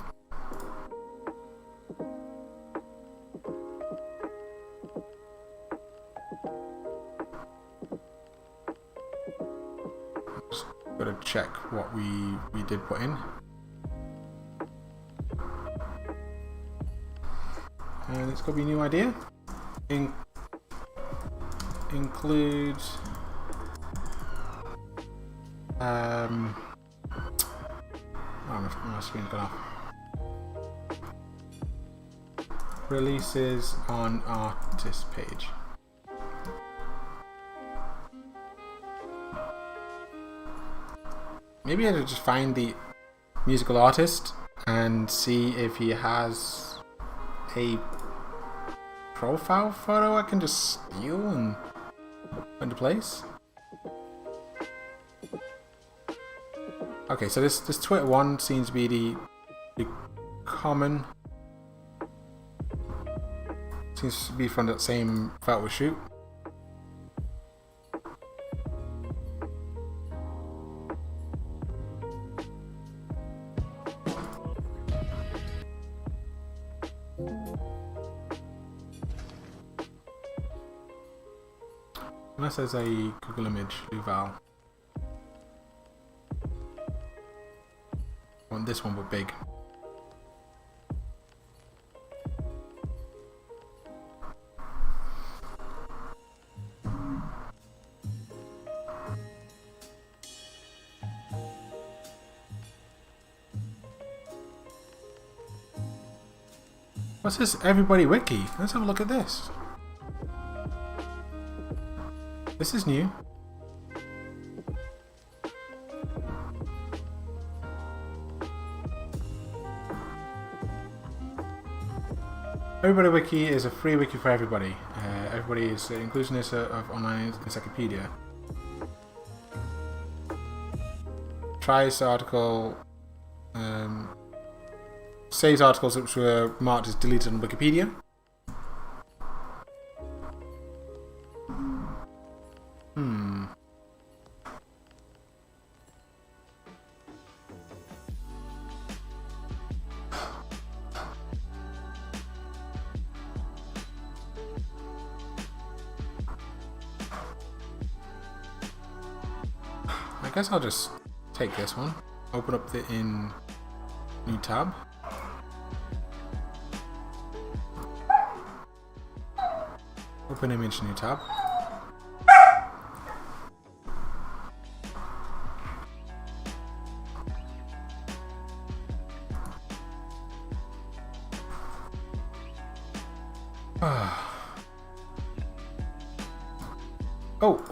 S1: Just gotta check what we did put in. And it's gonna be a new idea. Include oh, my screen's gone off. Releases on artist page. Maybe I should just find the musical artist and see if he has a profile photo I can just steal and put into place. Okay, so this Twitter one seems to be the common. Seems to be from that same photo shoot. Unless there's a Google image, Luval. I want this one but big. What's this Everybody Wiki? Let's have a look at this. This is new. Everybody Wiki is a free wiki for everybody. Everybody is an inclusionist of online encyclopedia. Try this article. Saves articles which were marked as deleted on Wikipedia. I guess I'll just take this one, open up the in new tab. Open image, new tab.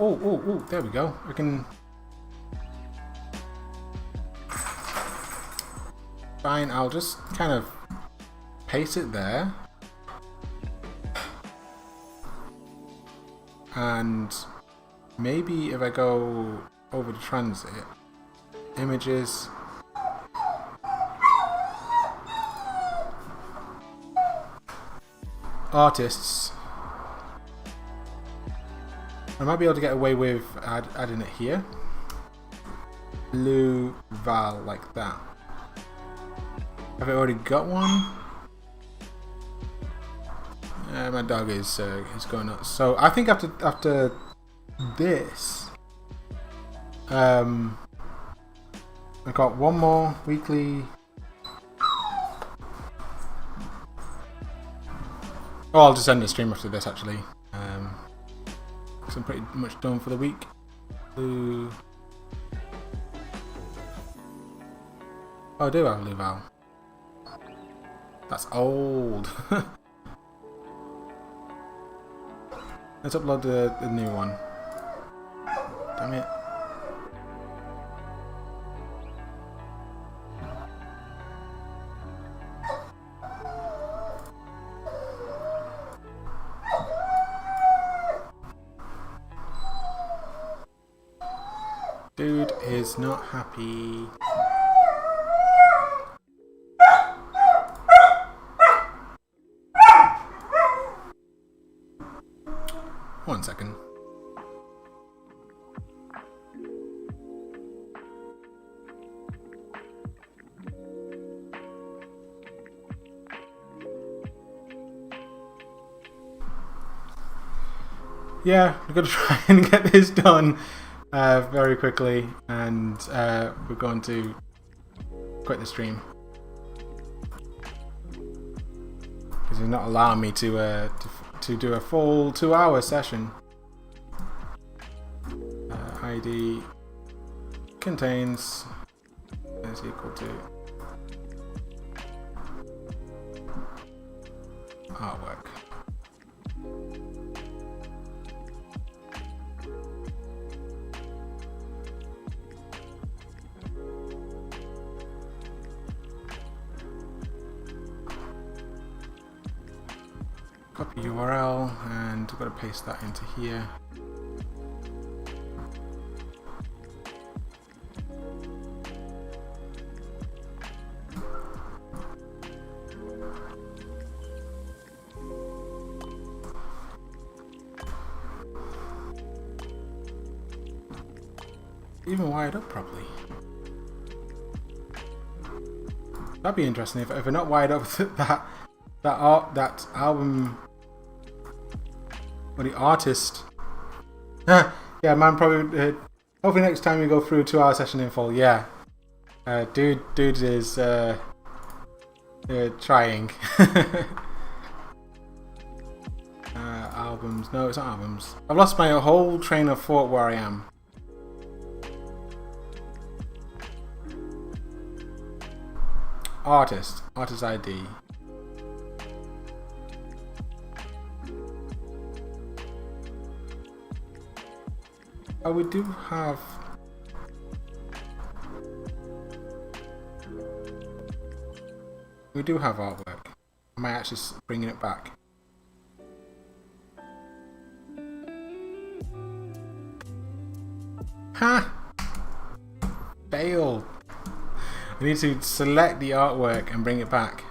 S1: Oh, there we go. I can... Fine, I'll just kind of paste it there. And maybe if I go over to transit, images, artists, I might be able to get away with adding it here. Blue Val, like that. Have I already got one? My dog is going nuts. So I think after this, I got one more weekly. Oh, I'll just end the stream after this actually. So I'm pretty much done for the week. Blue. Oh, I do have a blue val. That's old. Let's upload the new one. Damn it. Dude is not happy. One second. Yeah, we're going to try and get this done very quickly, and we're going to quit the stream because he's not allowing me to do a full 2-hour session. ID contains is equal to artwork. Copy URL, and we've got to paste that into here. Even wired up properly. That'd be interesting if they're not wired up. that album, or the artist. Yeah, man. Probably. Hopefully next time we go through a 2-hour session in full. Yeah. Dude is trying. Albums. No, it's not albums. I've lost my whole train of thought where I am. Artist ID. Oh, we do have. We do have artwork. I might actually bringing it back. Ha! Failed. We need to select the artwork and bring it back.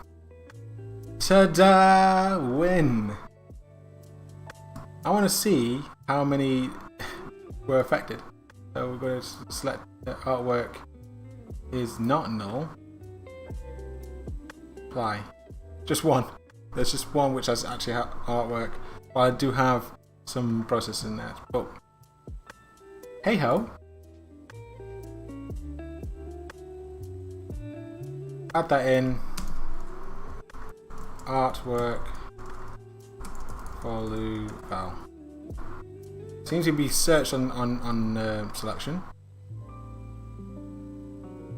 S1: Ta-da! Win! I want to see how many were affected. So we're going to select the artwork is not null. Apply. Just one. There's just one which has actually artwork. But I do have some process in there. But hey ho! Add that in. Artwork. Follow val. Seems to be searched on selection.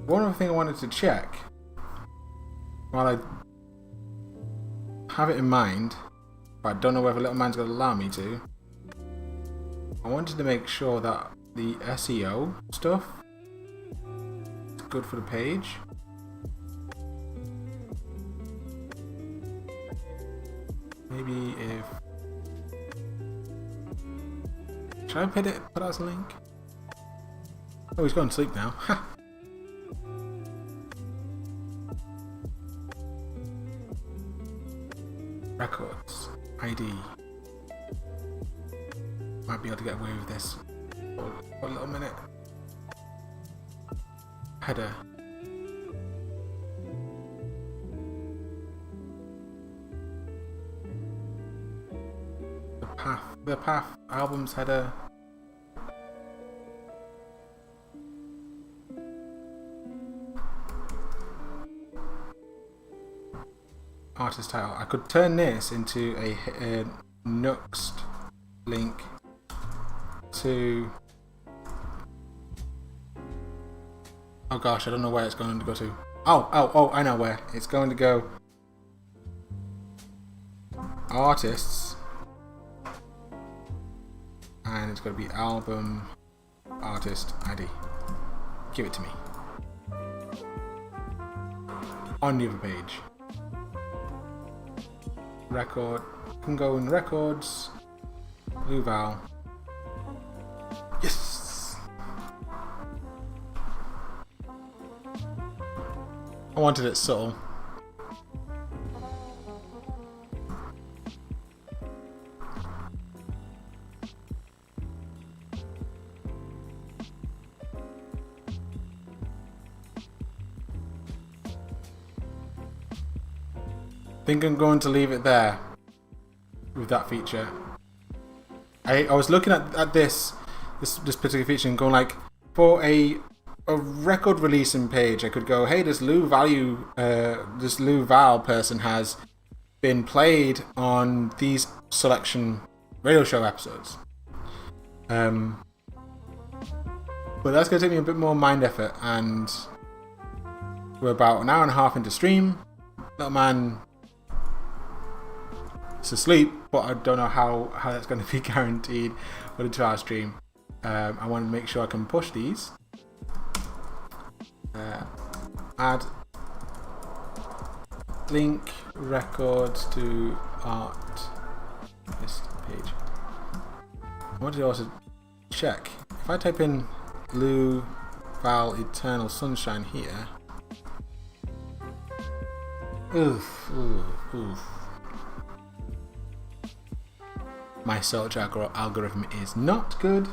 S1: One other thing I wanted to check, while I have it in mind, but I don't know whether Little Man's going to allow me to, I wanted to make sure that the SEO stuff is good for the page. Maybe if... Should I put it as a link? Oh, he's gone to sleep now. Ha! Records. ID. Might be able to get away with this for a little minute. Header. The path, albums header. artist title. I could turn this into a Nuxt link to... Oh gosh, I don't know where it's going to go to. Oh, I know where. It's going to go artists, and it's going to be album artist ID. Give it to me. On the other page. Record. Can go in records. Blue val. Yes! I wanted it subtle. I think I'm going to leave it there with that feature. I was looking at this particular feature and going like, for a record releasing page, I could go, hey, this Lou Val person has been played on these selection radio show episodes. But that's going to take me a bit more mind effort, and we're about an hour and a half into stream. Little man is asleep, but I don't know how that's going to be guaranteed for the 2-hour stream. I want to make sure I can push these. Add link records to artist page. I want to also check if I type in Lou Val Eternal Sunshine here. Oof. My search algorithm is not good.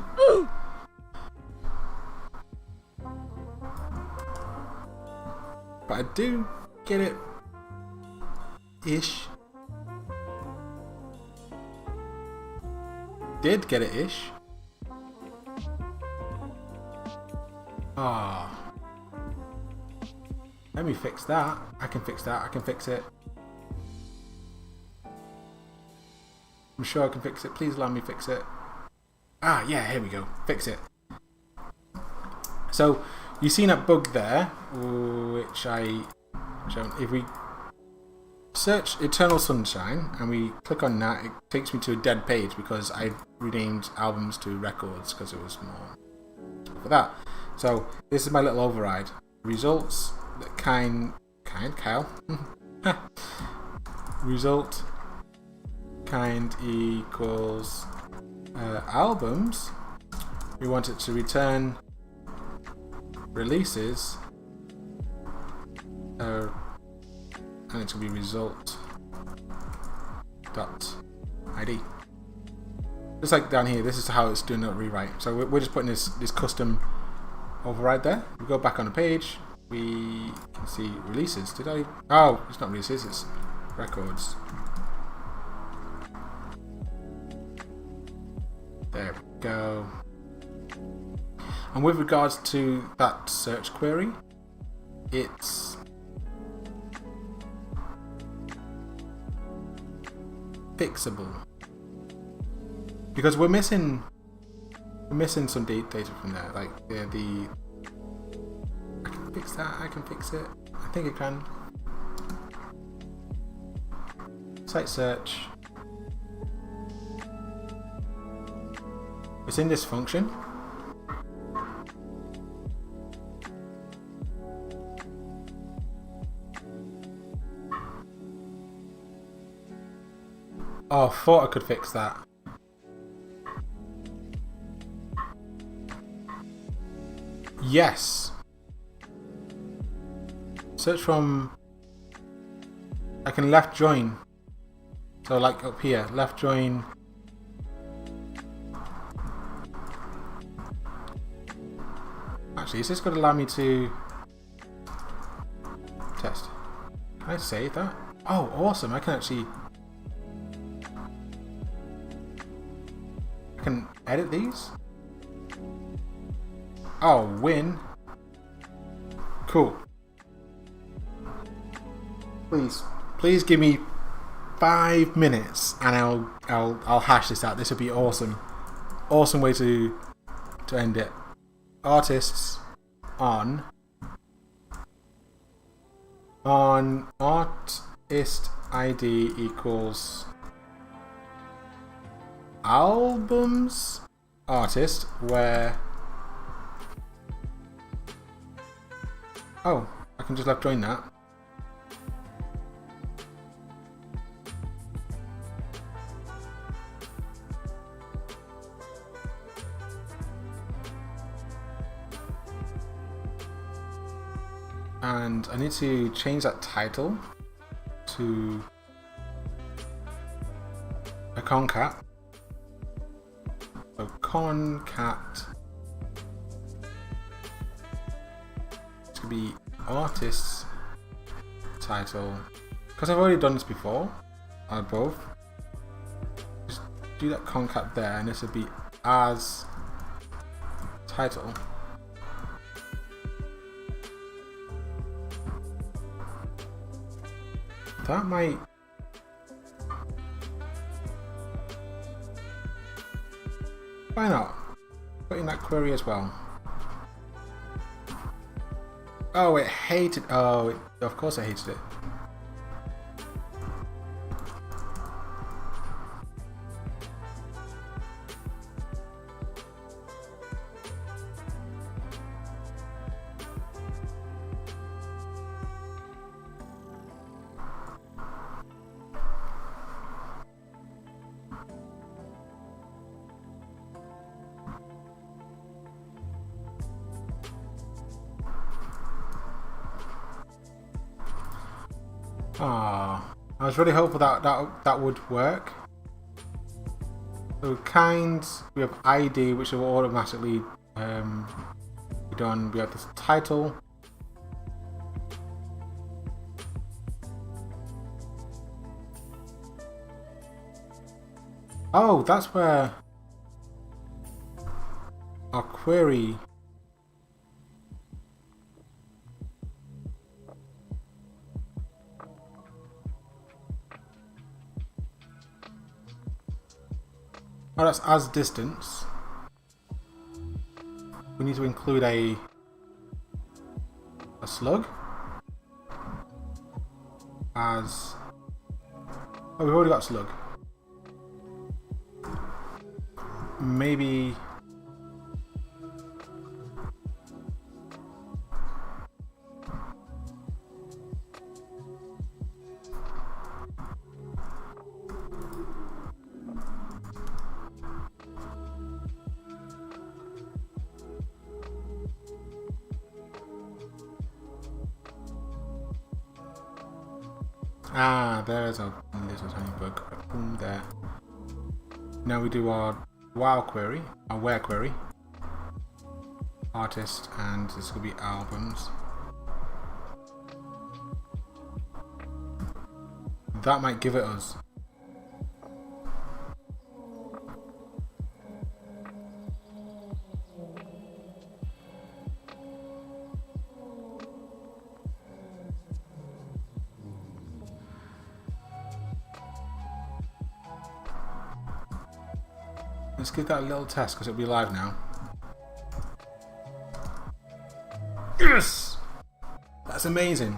S1: But I do get it ish. Did get it ish. Ah. Let me fix that. I can fix that. I can fix it. I'm sure I can fix it. Please allow me fix it. Ah, yeah, here we go. Fix it. So, you've seen that bug there, which if we search Eternal Sunshine and we click on that, it takes me to a dead page because I renamed albums to records because it was more for that. So, this is my little override. Results, Kyle. Result kind equals albums. We want it to return releases, and it will be result.id. Just like down here, this is how it's doing that rewrite. So we're just putting this custom override there. We go back on the page, we can see releases. Oh, it's not releases, it's records. There we go. And with regards to that search query, it's fixable because we're missing some data from there. Like I can fix that. I can fix it. I think I can. Site search. It's in this function. Oh, I thought I could fix that. Yes. Search from... I can left join. So like up here, left join. Actually, is this going to allow me to test? Can I save that? Oh, awesome. I can actually... I can edit these. Oh, win. Cool. Please Please give me 5 minutes and I'll hash this out. This would be awesome. Awesome way to end it. Artists on artist ID equals albums artist where I can just left join that. And I need to change that title to a concat. So concat, it's going to be artist's title. Because I've already done this before, both. Just do that concat there, and this would be as title. That might... Why not? Put in that query as well. Oh, it hated... Oh, of course I hated it. I was really hopeful that would work. So kinds, we have ID, which will automatically be done. We have this title. Oh, that's where our query. Oh, that's as distance. We need to include a slug as. Oh, we've already got slug. Maybe. There's a little tiny bug. Boom, there. Now we do our WoW query, our where query. Artist, and this will be albums. That might give it us. Let's give that a little test because it'll be live now. Yes! That's amazing.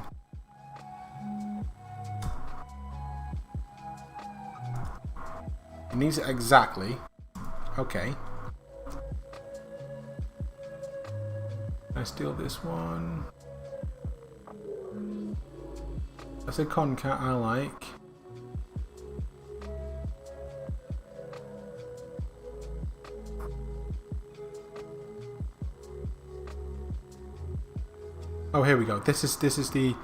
S1: It needs it exactly. Okay. I steal this one. That's a concat I like. Oh, here we go. This is the.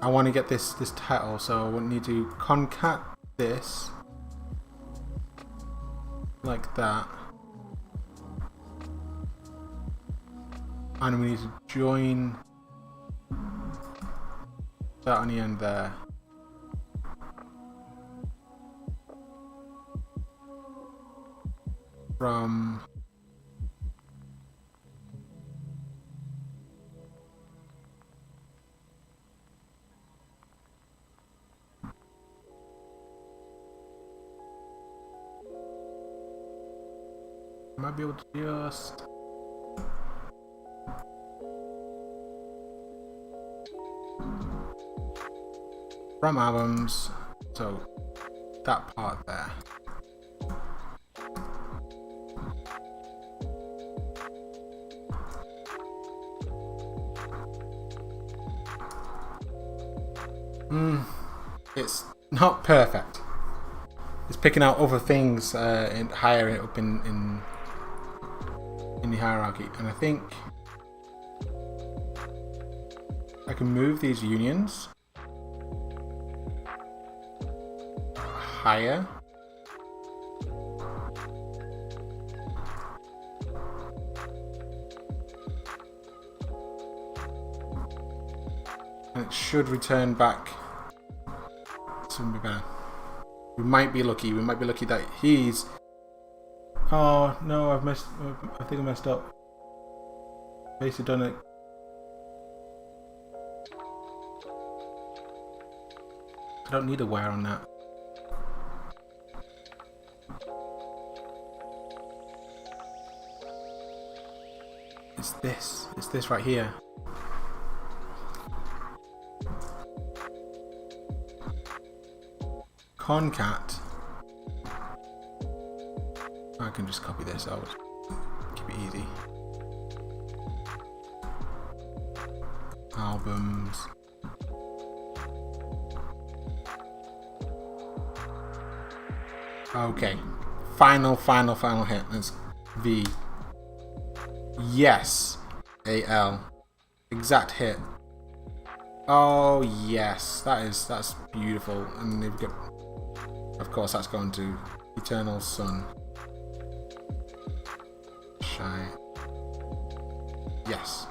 S1: I want to get this title, so I need to concat this like that, and we need to join that on the end there. From might be able to just... From albums, so that part there. It's not perfect. It's picking out other things higher up in the hierarchy, and I think I can move these unions higher. And it should return back. This would be better. We might be lucky. We might be lucky that he's... Oh no, I think I messed up. Basically done it. I don't need a where on that. It's this right here. Concat. I can just copy this out. Keep it easy. Albums. Okay. Final hit. That's V. Yes. AL. Exact hit. Oh yes. That's beautiful. And they've got, of course, that's going to Eternal Sun. Shy. Yes.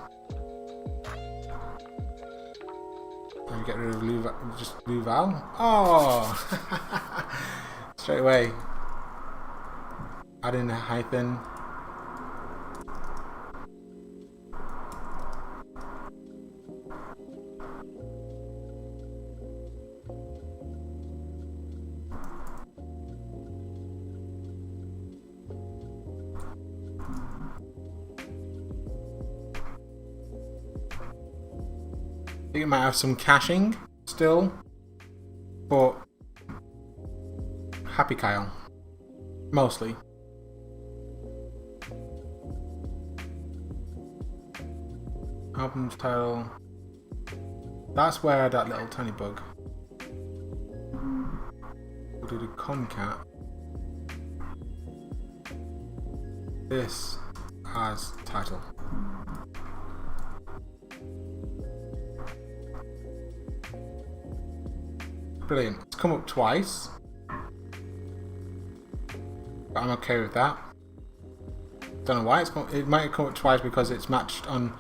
S1: And we get rid of Luval. Oh! Straight away. Add in a hyphen. I think it might have some caching still, but happy Kyle, mostly. Album's title. That's where that little tiny bug. We'll do the concat. This as title. Brilliant. It's come up twice, but I'm okay with that. Don't know why it might have come up twice because it's matched on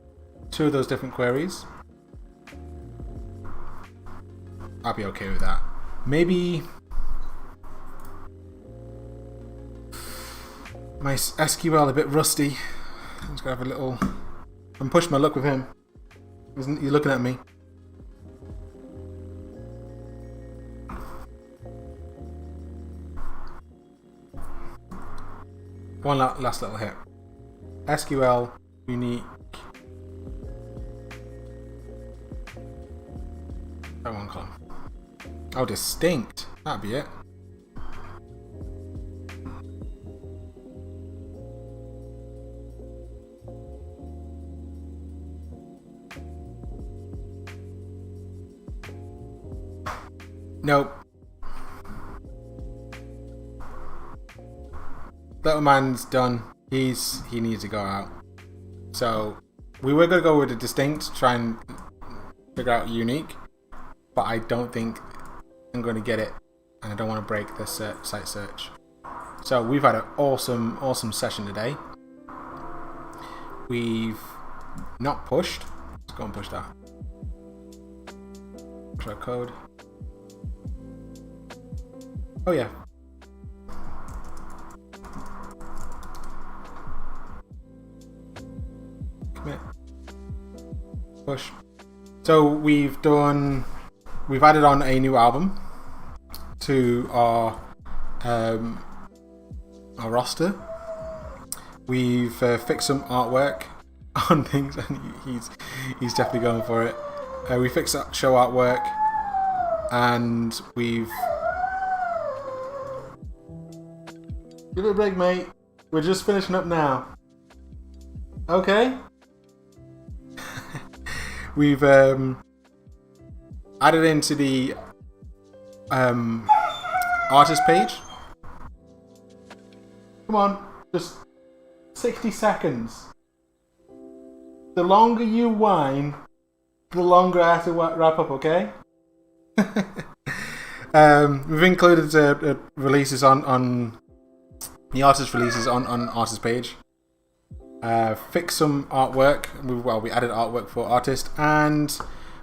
S1: two of those different queries. I'll be okay with that. Maybe my SQL a bit rusty. I'm just gonna have a little. I'm pushing my luck with him. Isn't he looking at me? One last little hit. SQL unique. Oh, one column. Oh, distinct. That'd be it. Nope. Little man's done. He needs to go out. So we were gonna go with a distinct, try and figure out unique, but I don't think I'm gonna get it, and I don't want to break the site search. So we've had an awesome session today. We've not pushed. Let's go and push that. Push our code. Oh yeah. Commit. Push. So we've added on a new album to our roster. We've fixed some artwork on things, and he's definitely going for it. We fixed that show artwork, and we've... Give it a break, mate. We're just finishing up now. Okay? We've added into the artist page. Come on, just 60 seconds. The longer you whine, the longer I have to wrap up, okay? We've included releases on the artist releases on artist page. Fix some artwork. We added artwork for artist, and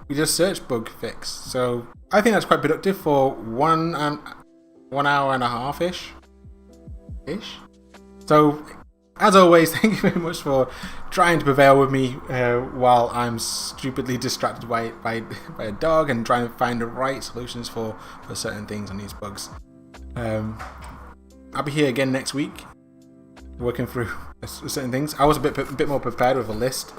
S1: we just searched Bugfix. So I think that's quite productive for 1 hour and a half ish. So as always, thank you very much for trying to prevail with me while I'm stupidly distracted by a dog and trying to find the right solutions for certain things on these bugs. I'll be here again next week, working through certain things. I was a bit more prepared with a list,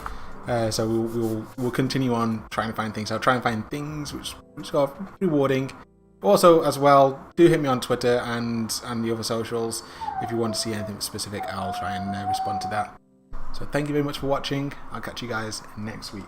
S1: so we'll continue on trying to find things. I'll try and find things which are rewarding. Also, as well, do hit me on Twitter and the other socials if you want to see anything specific. I'll try and respond to that. So thank you very much for watching. I'll catch you guys next week.